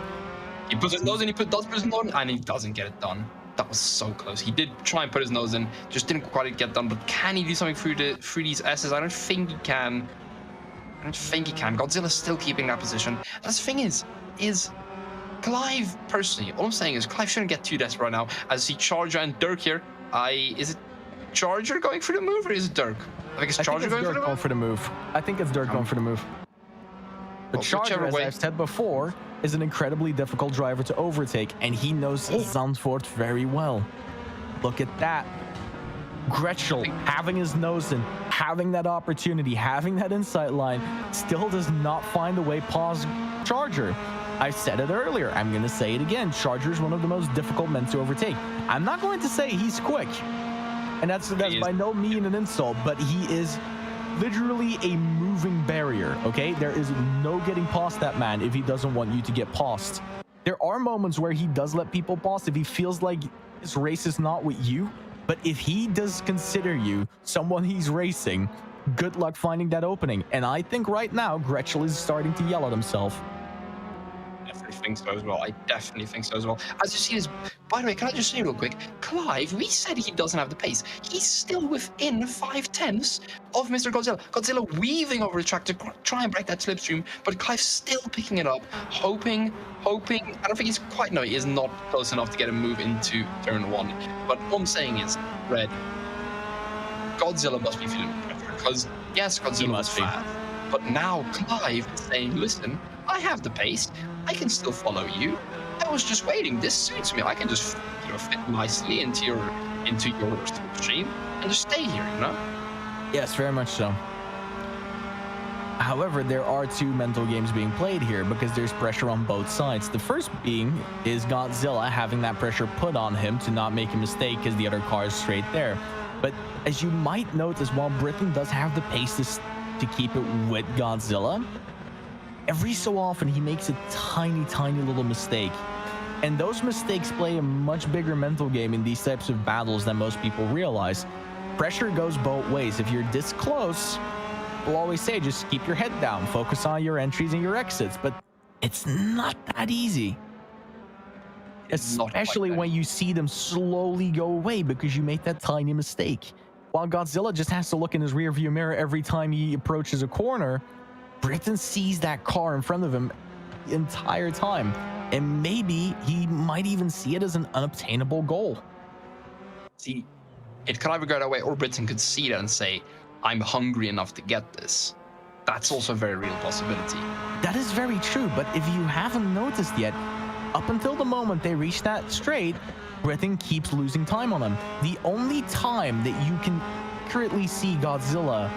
Speaker 2: He puts his nose in, does put his nose in, and he doesn't get it done. That was so close. He did try and put his nose in, just didn't quite get done. But can he do something through these S's? I don't think he can. Godzilla's still keeping that position. That's the thing is Clive, personally, all I'm saying is Clive shouldn't get too desperate right now. As I see Charger and Dirk here. Is it Charger going for the move, or is it Dirk? I think it's Charger going for the move.
Speaker 1: I think it's Dirk going for the move. But Charger, as I've said before, is an incredibly difficult driver to overtake, and he knows Zandvoort very well. Look at that. Gretschel having his nose in, having that opportunity, having that inside line, still does not find a way past Charger. I said it earlier. I'm going to say it again. Charger is one of the most difficult men to overtake. I'm not going to say he's quick, and that's by no means an insult, but he is literally a moving barrier, okay? There is no getting past that man if he doesn't want you to get past. There are moments where he does let people pass if he feels like his race is not with you, but if he does consider you someone he's racing, good luck finding that opening. And I think right now, Gretschel is starting to yell at himself.
Speaker 2: think so as well. I definitely think so as well. As you see this, by the way, can I just say real quick, Clive, we said he doesn't have the pace. He's still within 5/10 of Mr. Godzilla. Godzilla weaving over the track to try and break that slipstream, but Clive's still picking it up, hoping. I don't think he's quite, no, he is not close enough to get a move into turn 1. But what I'm saying is, Red, Godzilla must be feeling pressure, because yes, Godzilla was fast, but now Clive is saying, listen, I have the pace, I can still follow you. I was just waiting. This suits me. I can just fit nicely into your stream and just stay here, you know?
Speaker 1: Yes, very much so. However, there are two mental games being played here because there's pressure on both sides. The first being is Godzilla having that pressure put on him to not make a mistake because the other car is straight there. But as you might notice, while Britain does have the pace to keep it with Godzilla, every so often he makes a tiny little mistake. And those mistakes play a much bigger mental game in these types of battles than most people realize. Pressure goes both ways. If you're this close, we'll always say just keep your head down, focus on your entries and your exits, but it's not that easy. Especially when you see them slowly go away because you make that tiny mistake. While Godzilla just has to look in his rearview mirror every time he approaches a corner, Britain sees that car in front of him the entire time. And maybe he might even see it as an unobtainable goal.
Speaker 2: See, it could either go that way, or Britain could see that and say, I'm hungry enough to get this. That's also a very real possibility.
Speaker 1: That is very true, but if you haven't noticed yet, up until the moment they reach that straight, Britain keeps losing time on him. The only time that you can accurately see Godzilla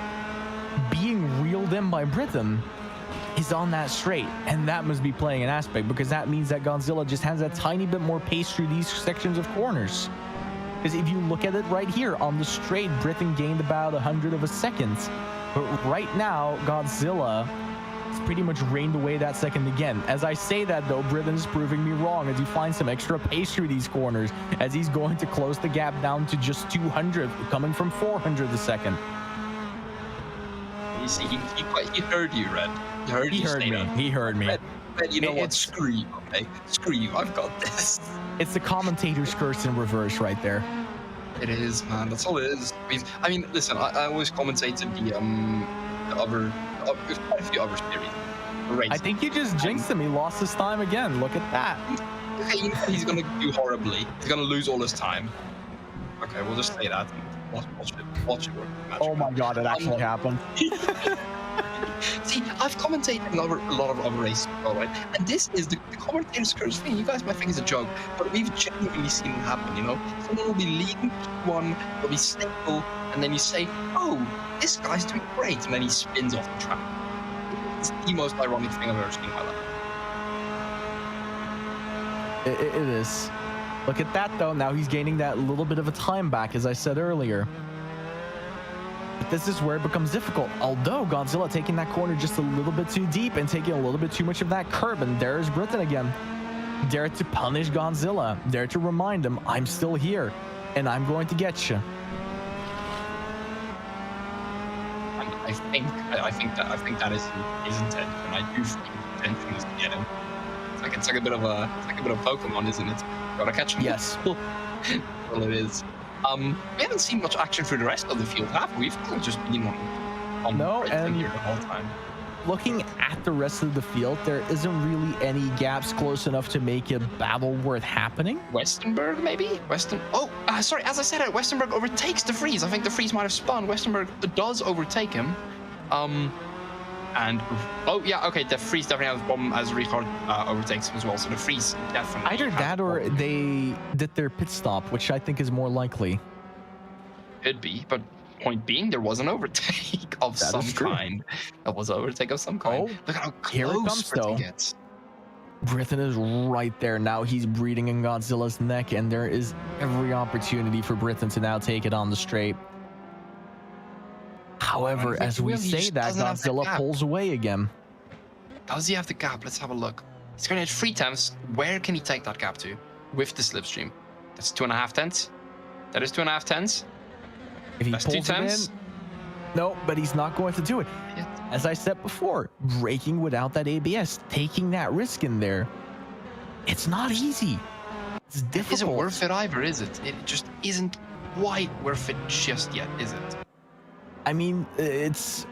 Speaker 1: being reeled in by Britain is on that straight, and that must be playing an aspect because that means that Godzilla just has a tiny bit more pace through these sections of corners. Because if you look at it right here on the straight, Britain gained about 100 of a second, but right now Godzilla has pretty much reined away that second again. As I say that though, Britain is proving me wrong as he finds some extra pace through these corners as he's going to close the gap down to just 200, coming from 400 a second.
Speaker 2: You see, he heard you, Red.
Speaker 1: He heard me.
Speaker 2: Red, you know what? Screw you, okay? Screw you. I've got this.
Speaker 1: It's the commentator's curse in reverse right there.
Speaker 2: It is, man. That's all it is. I mean, listen. I always commentated the quite a few other series. Racing.
Speaker 1: I think you just jinxed him. He lost his time again. Look at that.
Speaker 2: Okay, you know he's gonna do horribly. He's gonna lose all his time. Okay, we'll just say that. Watch it work.
Speaker 1: Oh my god, it actually happened.
Speaker 2: See, I've commentated a lot of other races, all right, and this is the commentator's curse thing. You guys might think it's a joke, but we've genuinely seen it happen, you know? Someone will be leading one, will be stable, and then you say, oh, this guy's doing great, and then he spins off the track. It's the most ironic thing I've ever seen in my life.
Speaker 1: It is. Look at that, though. Now he's gaining that little bit of a time back, as I said earlier. But this is where it becomes difficult. Although Godzilla taking that corner just a little bit too deep and taking a little bit too much of that curb, and there's Britain again. Dare to punish Godzilla. Dare to remind him, I'm still here, and I'm going to get you.
Speaker 2: And I think that is his intention. I do think his intention is to get him. It's like a bit of Pokemon, isn't it? Gotta catch him.
Speaker 1: Yes.
Speaker 2: Well, it is. We haven't seen much action through the rest of the field, have we? We've kind of just been on
Speaker 1: no, and
Speaker 2: here the whole time.
Speaker 1: Looking at the rest of the field, there isn't really any gaps close enough to make a battle worth happening.
Speaker 2: Westenberg, maybe? Sorry, as I said, Westenberg overtakes the Freeze. I think the Freeze might have spun. Westenberg does overtake him. And oh yeah, okay, the Freeze definitely has a bomb as Richard overtakes him as well. So the Freeze definitely
Speaker 1: either that or they did their pit stop, which I think is more likely.
Speaker 2: Could be, but point being, there was an overtake of some kind. There was an overtake of some kind.
Speaker 1: Oh,
Speaker 2: look at how close
Speaker 1: here it comes,
Speaker 2: Britain
Speaker 1: though.
Speaker 2: gets.
Speaker 1: Britain is right there. Now he's breathing in Godzilla's neck, and there is every opportunity for Britain to now take it on the straight. However, as we say that, Godzilla pulls away again.
Speaker 2: Does he have the gap? Let's have a look. He's going to hit 3 times. Where can he take that gap to? With the slipstream. That's 2.5 tenths. That is 2.5 tenths.
Speaker 1: If he
Speaker 2: That's
Speaker 1: pulls
Speaker 2: 2 tenths.
Speaker 1: it in, no, but he's not going to do it. As I said before, braking without that ABS, taking that risk in there. It's not easy. It's
Speaker 2: It
Speaker 1: difficult.
Speaker 2: isn't worth it either, is it? It just isn't quite worth it just yet, is it?
Speaker 1: I mean, it's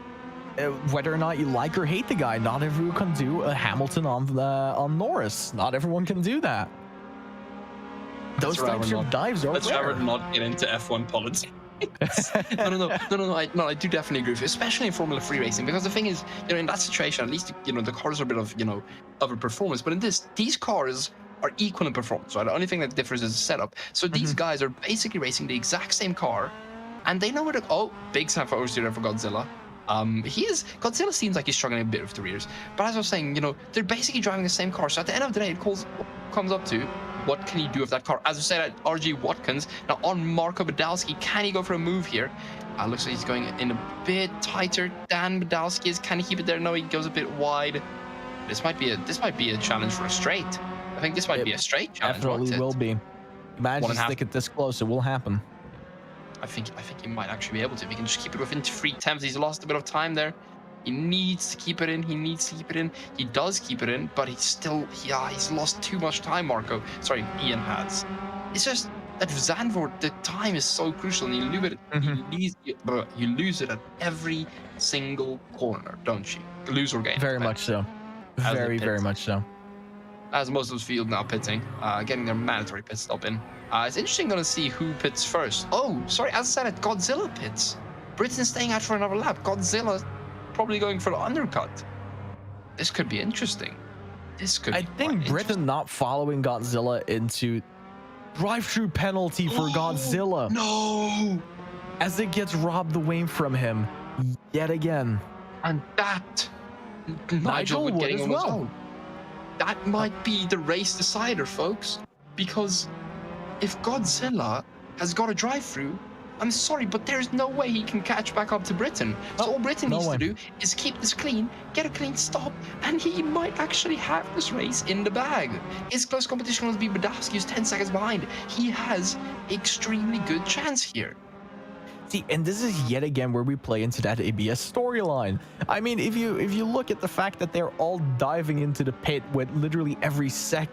Speaker 1: whether or not you like or hate the guy. Not everyone can do a Hamilton on Norris. Not everyone can do that. Those types of dives are
Speaker 2: Let's
Speaker 1: rare.
Speaker 2: rather not get into F1 politics. No. I do definitely agree with you, especially in Formula 3 racing, because the thing is, in that situation, at least, the cars are a bit of, of a performance. But in these cars are equal in performance, right? The only thing that differs is the setup. So these guys are basically racing the exact same car, and they know where to. Oh, big time for Austria for Godzilla. Godzilla seems like he's struggling a bit with the rears. But as I was saying, they're basically driving the same car. So at the end of the day, it comes up to what can he do with that car? As I said, at RG Watkins, now on Marco Badalski, can he go for a move here? Looks like he's going in a bit tighter than Badalski is. Can he keep it there? No, he goes a bit wide. This might be a challenge for a straight. I think this might be a straight challenge.
Speaker 1: Definitely will be. Imagine to stick it this close, it will happen.
Speaker 2: I think he might actually be able to. If he can just keep it within 3/10, he's lost a bit of time there. He needs to keep it in. He does keep it in, but he's lost too much time, Marco. Sorry, Ian has. It's just at Zandvoort, the time is so crucial, and you lose it at every single corner, don't you? Lose or gain.
Speaker 1: Very much so. Very much so.
Speaker 2: As most of the field now pitting, getting their mandatory pit stop in. It's interesting going to see who pits first. Oh, sorry, as I said, Godzilla pits. Britain's staying out for another lap. Godzilla probably going for the undercut. This could be interesting. I
Speaker 1: think Britain not following Godzilla into drive-through penalty for Godzilla.
Speaker 2: No!
Speaker 1: As it gets robbed away from him yet again.
Speaker 2: And that
Speaker 1: Nigel would
Speaker 2: getting
Speaker 1: as well.
Speaker 2: That might be the race decider, folks. Because if Godzilla has got a drive-through, I'm sorry, but there's no way he can catch back up to Britain. So all Britain needs to do is keep this clean, get a clean stop, and he might actually have this race in the bag. His close competition will be Badowski, who's 10 seconds behind. He has extremely good chance here.
Speaker 1: See, and this is yet again where we play into that ABS storyline. I mean, if you look at the fact that they're all diving into the pit with literally every second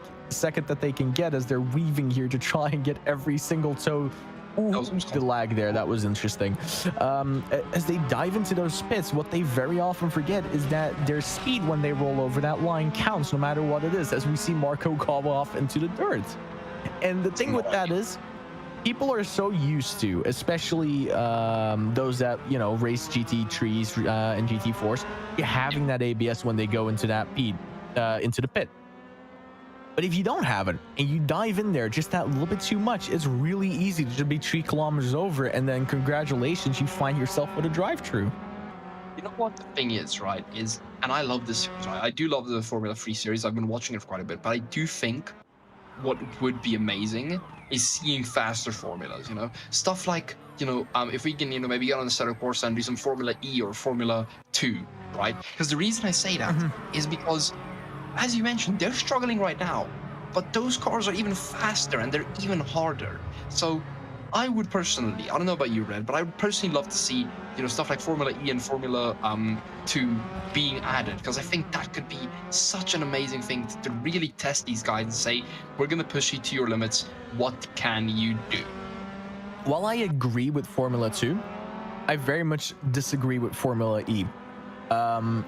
Speaker 1: that they can get as they're weaving here to try and get every single toe. Ooh, the lag there, that was interesting. As they dive into those pits, what they very often forget is that their speed when they roll over that line counts no matter what it is, as we see Marco go off into the dirt. And the thing with that is, people are so used to, especially those that, race GT3s and GT4s, having that ABS when they go into that into the pit. But if you don't have it and you dive in there just that little bit too much, it's really easy to just be 3 kilometers over, and then congratulations, you find yourself with a drive-through.
Speaker 2: You know what the thing is, right? And I love this series, right? I do love the Formula 3 series. I've been watching it for quite a bit, but I do think what would be amazing is seeing faster formulas, stuff like, if we can, maybe get on the set of course and do some Formula E or Formula 2, right? Because the reason I say that is because, as you mentioned, they're struggling right now, but those cars are even faster and they're even harder. So I would personally, I don't know about you, Red, but I would personally love to see, stuff like Formula E and Formula 2 being added, because I think that could be such an amazing thing to really test these guys and say, we're going to push you to your limits. What can you do?
Speaker 1: While I agree with Formula 2, I very much disagree with Formula E. And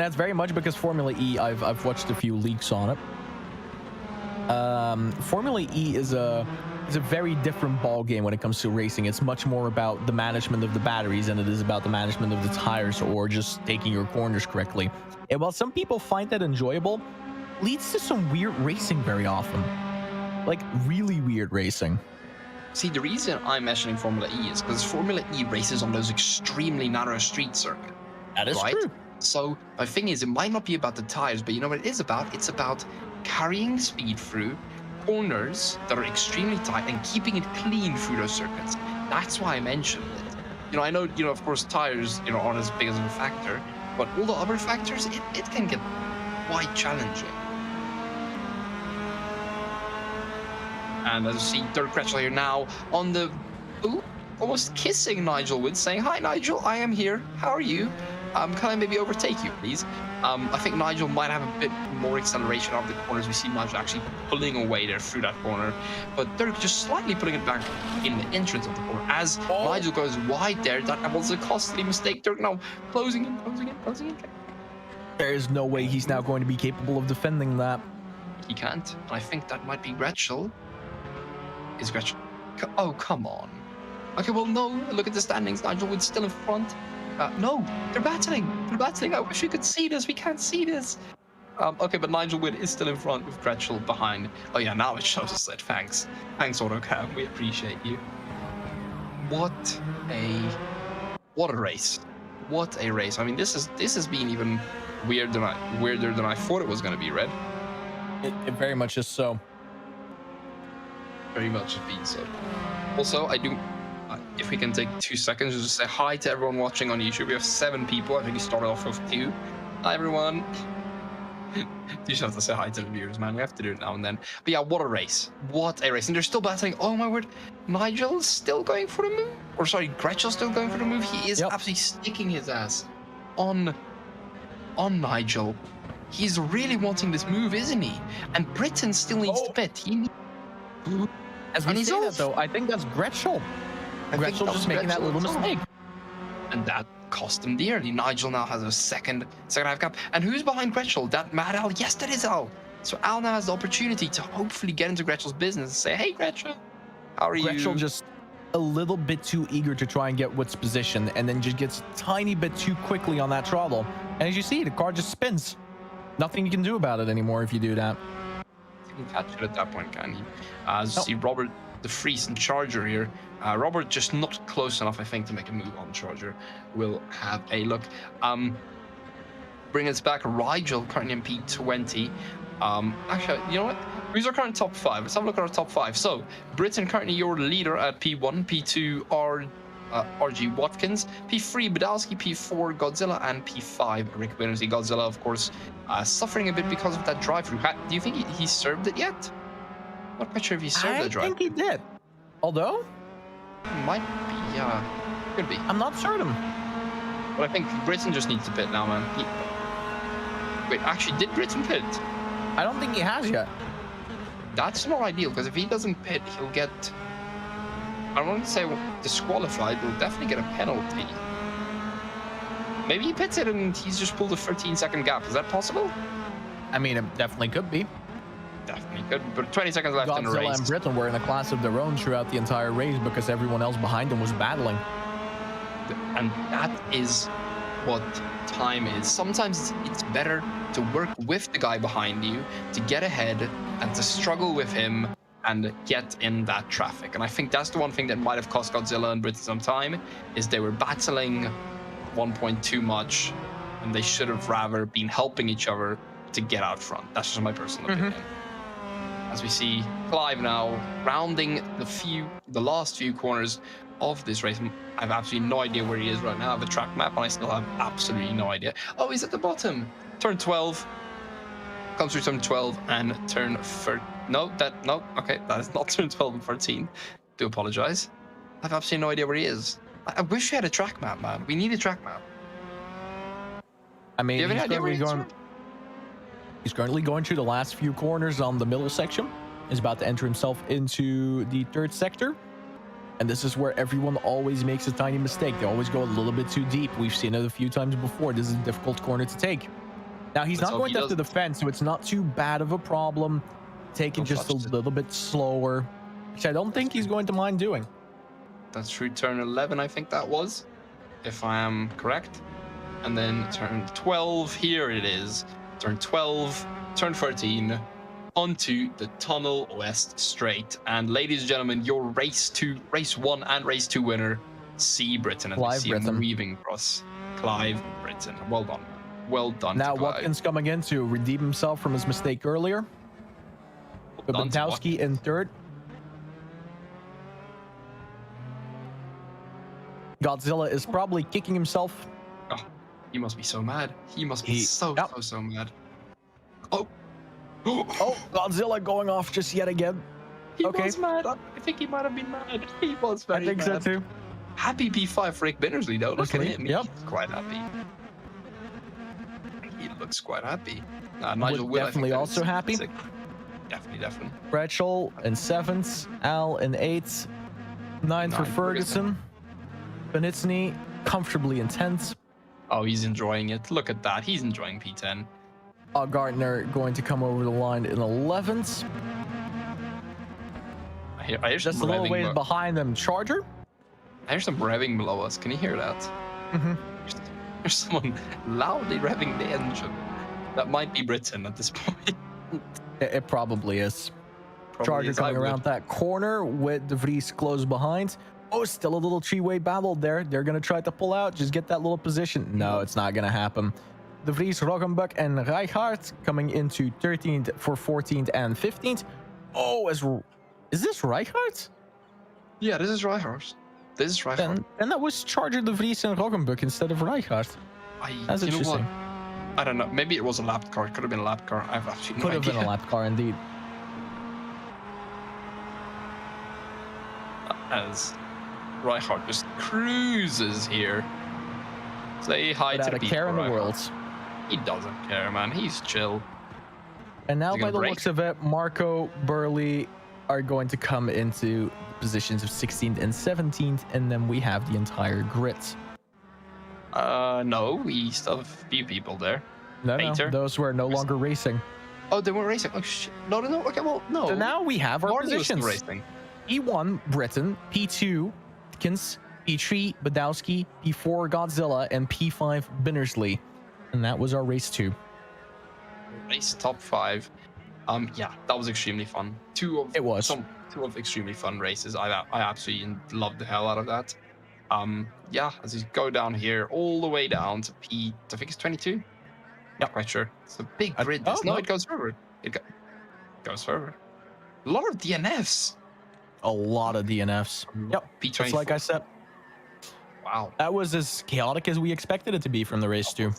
Speaker 1: that's very much because Formula E, I've watched a few leaks on it. Formula E is a very different ball game when it comes to racing. It's much more about the management of the batteries than it is about the management of the tires or just taking your corners correctly. And while some people find that enjoyable, it leads to some weird racing very often. Like really weird racing.
Speaker 2: See, the reason I'm mentioning Formula E is because Formula E races on those extremely narrow street circuits.
Speaker 1: That is true.
Speaker 2: So my thing is, it might not be about the tires, but you know what it is about? It's about carrying speed through corners that are extremely tight and keeping it clean through those circuits. That's why I mentioned it. I know, of course, tires, aren't as big as a factor, but all the other factors, it can get quite challenging. And as you see, Dirk Kretschel here now on the, almost kissing Nigel Wood, saying, "Hi, Nigel, I am here. How are you?" Can I maybe overtake you, please? I think Nigel might have a bit more acceleration out of the corners. We see Nigel actually pulling away there through that corner, but they're just slightly putting it back in the entrance of the corner. As Nigel goes wide there, that was a costly mistake. They're now closing in.
Speaker 1: There is no way he's now going to be capable of defending that.
Speaker 2: He can't. I think that might be Gretschel. Is Gretschel? Oh, come on. Okay, well, no. Look at the standings. Nigel Wood's still in front. No, they're battling. I wish we could see this. We can't see this. Okay, but Nigel Wood is still in front with Gretschel behind. Oh yeah, now it shows us that. Thanks, AutoCam. We appreciate you. What a race. What a race. I mean, this has been even weirder than I thought it was going to be, Red.
Speaker 1: It very much is so.
Speaker 2: Very much has been so. Also, I do. If we can take 2 seconds to just say hi to everyone watching on YouTube. We have 7 people. I think we started off with 2. Hi, everyone. You just have to say hi to the viewers, man. We have to do it now and then. But yeah, what a race. What a race. And they're still battling. Oh, my word. Nigel's still going for the move. Or sorry, Gretchel's still going for the move. He is absolutely sticking his ass on Nigel. He's really wanting this move, isn't he? And Britain still needs to pit.
Speaker 1: As we say that, though, I think that's Gretschel. Gretschel just making that little mistake.
Speaker 2: And that cost him dearly. Nigel now has a second half gap. And who's behind Gretschel? That mad Al? Yes, that is Al. So Al now has the opportunity to hopefully get into Gretschel's business and say, hey, Gretschel, how are you?
Speaker 1: Gretschel just a little bit too eager to try and get Wood's position and then just gets a tiny bit too quickly on that throttle. And as you see, the car just spins. Nothing you can do about it anymore if you do that.
Speaker 2: You can catch it at that point, can you? As you see Robert the Vries and Charger here. Robert just not close enough, I think, to make a move on Charger. We'll have a look. Bring us back. Rigel currently in P20. Actually, you know what? Who's our current top 5? Let's have a look at our top 5. So, Britain currently your leader at P1, P2 RG Watkins, P3 Badalski, P4 Godzilla, and P5 Rick Winnersey. Godzilla, of course, suffering a bit because of that drive-through. Do you think he served it yet? I'm not quite sure if he served the drive.
Speaker 1: I think he did. Although?
Speaker 2: Might be, yeah. Could be.
Speaker 1: I'm not certain.
Speaker 2: But I think Britain just needs to pit now, man. Wait, actually, did Britain pit?
Speaker 1: I don't think he has yet.
Speaker 2: That's not ideal, because if he doesn't pit, he'll get... I don't want to say disqualified, but he'll definitely get a penalty. Maybe he pits it and he's just pulled a 13-second gap. Is that possible?
Speaker 1: I mean, it definitely could be.
Speaker 2: Definitely could, but 20 seconds left in the race.
Speaker 1: Godzilla and Britain were in a class of their own throughout the entire race because everyone else behind them was battling.
Speaker 2: And that is what time is. Sometimes it's better to work with the guy behind you to get ahead and to struggle with him and get in that traffic. And I think that's the one thing that might have cost Godzilla and Britain some time, is they were battling 1 point too much, and they should have rather been helping each other to get out front. That's just my personal opinion. As we see Clive now rounding the last few corners of this race. I have absolutely no idea where he is right now. I have a track map and I still have absolutely no idea. Oh, he's at the bottom. Turn 12. Comes through turn 12 and turn 13. No, okay, that is not turn 12 and 13. Do apologize. I have absolutely no idea where he is. I wish we had a track map, man. We need a track map.
Speaker 1: I mean, he's currently going through the last few corners on the middle section. He's about to enter himself into the third sector. And this is where everyone always makes a tiny mistake. They always go a little bit too deep. We've seen it a few times before. This is a difficult corner to take. Now, he's not going after the fence, so it's not too bad of a problem. Taking just a little bit slower, which I don't think he's going to mind doing.
Speaker 2: That's through turn 11, I think that was, if I am correct. And then turn 12, here it is. Turn 12, turn 13, onto the Tunnel West Straight. And ladies and gentlemen, your race 1 and race 2 winner, C. Britain. And we see him weaving across. Clive Britain. Well done. Well done.
Speaker 1: Now Watkins coming in to redeem himself from his mistake earlier. Bentowski in third. Godzilla is probably kicking himself.
Speaker 2: Oh, he must be so mad. He must be so mad. Oh.
Speaker 1: Oh, Godzilla going off just yet again.
Speaker 2: He was mad. I think he might have been mad. He was very mad.
Speaker 1: I think so too.
Speaker 2: Happy P5 for Rick Binnersley though. Look at him.
Speaker 1: Yep.
Speaker 2: He's quite happy. he looks quite happy.
Speaker 1: Wood
Speaker 2: Nigel Will, I think
Speaker 1: definitely
Speaker 2: that
Speaker 1: also
Speaker 2: is
Speaker 1: happy.
Speaker 2: sick. Definitely.
Speaker 1: Rachel in 7th, Al in 8th, 9th for Ferguson. Benitsny comfortably in 10th.
Speaker 2: Oh, he's enjoying it. Look at that. He's enjoying P10.
Speaker 1: Gardner going to come over the line in 11th.
Speaker 2: I hear
Speaker 1: Just a
Speaker 2: some
Speaker 1: little ways
Speaker 2: revving.
Speaker 1: behind them, Charger.
Speaker 2: I hear some revving below us. Can you hear that?
Speaker 1: Mm-hmm.
Speaker 2: There's someone loudly revving the engine. That might be Britain at this point.
Speaker 1: It probably is.
Speaker 2: Probably
Speaker 1: Charger
Speaker 2: is. I
Speaker 1: coming
Speaker 2: would.
Speaker 1: around that corner with De Vries close behind. Oh, still a little three-way battle there. They're going to try to pull out, just get that little position. No, it's not going to happen. De Vries, Roggenbuck, and Rijkaard coming into 13th for 14th and 15th. Oh, is this Rijkaard?
Speaker 2: Yeah, this is Rijkaard. This is Rijkaard.
Speaker 1: And that was Charger, De Vries, and Roggenbuck instead of Rijkaard. That's
Speaker 2: You know
Speaker 1: interesting.
Speaker 2: what? I don't know. Maybe it was a lap car. It could have been a lap car. I've actually no
Speaker 1: Could have
Speaker 2: idea.
Speaker 1: been a lap car indeed.
Speaker 2: As Rijkaard just cruises here. Say hi
Speaker 1: Without
Speaker 2: to the
Speaker 1: a
Speaker 2: people.
Speaker 1: care in the
Speaker 2: Rijkaard.
Speaker 1: world.
Speaker 2: He doesn't care, man. He's chill.
Speaker 1: And now,
Speaker 2: Is he
Speaker 1: by
Speaker 2: gonna
Speaker 1: the
Speaker 2: brake?
Speaker 1: looks of it, Marco, Burley are going to come into positions of 16th and 17th, and then we have the entire grit.
Speaker 2: No, we still have a few people there.
Speaker 1: No,
Speaker 2: Painter.
Speaker 1: those were no longer racing.
Speaker 2: Oh, they were racing. Oh shit. No. Okay, well, no.
Speaker 1: So now we have our
Speaker 2: Marty was still
Speaker 1: positions.
Speaker 2: racing.
Speaker 1: P1, Britain. P2, Atkins. P3, Badowski. P4, Godzilla. And P5, Binnersley. And that was our race 2.
Speaker 2: Race top 5. Yeah, that was extremely fun. Two of extremely fun races. I absolutely loved the hell out of that. Yeah, as you go down here, all the way down to I think it's 22. Not quite sure. It's a big grid. It goes further. It goes further. A lot of DNFs.
Speaker 1: A lot of DNFs. Yep.
Speaker 2: P24.
Speaker 1: Just like I said.
Speaker 2: Wow.
Speaker 1: That was as chaotic as we expected it to be from the race 2.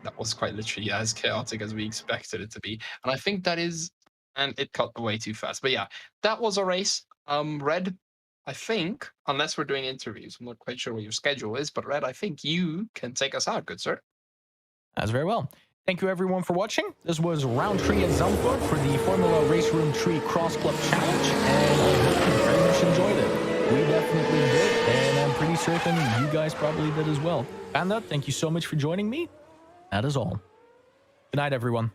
Speaker 2: That was quite literally as chaotic as we expected it to be. And I think that is, and it cut way too fast. But yeah, that was a race. Red, I think, unless we're doing interviews, I'm not quite sure what your schedule is, but Red, I think you can take us out, good sir.
Speaker 1: That's very well. Thank you everyone for watching. This was round 3 at Zandvoort for the Formula Raceroom 3 Cross Club Challenge, and I hope you very much enjoyed it. We definitely did, and I'm pretty certain you guys probably did as well. Panda, thank you so much for joining me. That is all. Good night, everyone.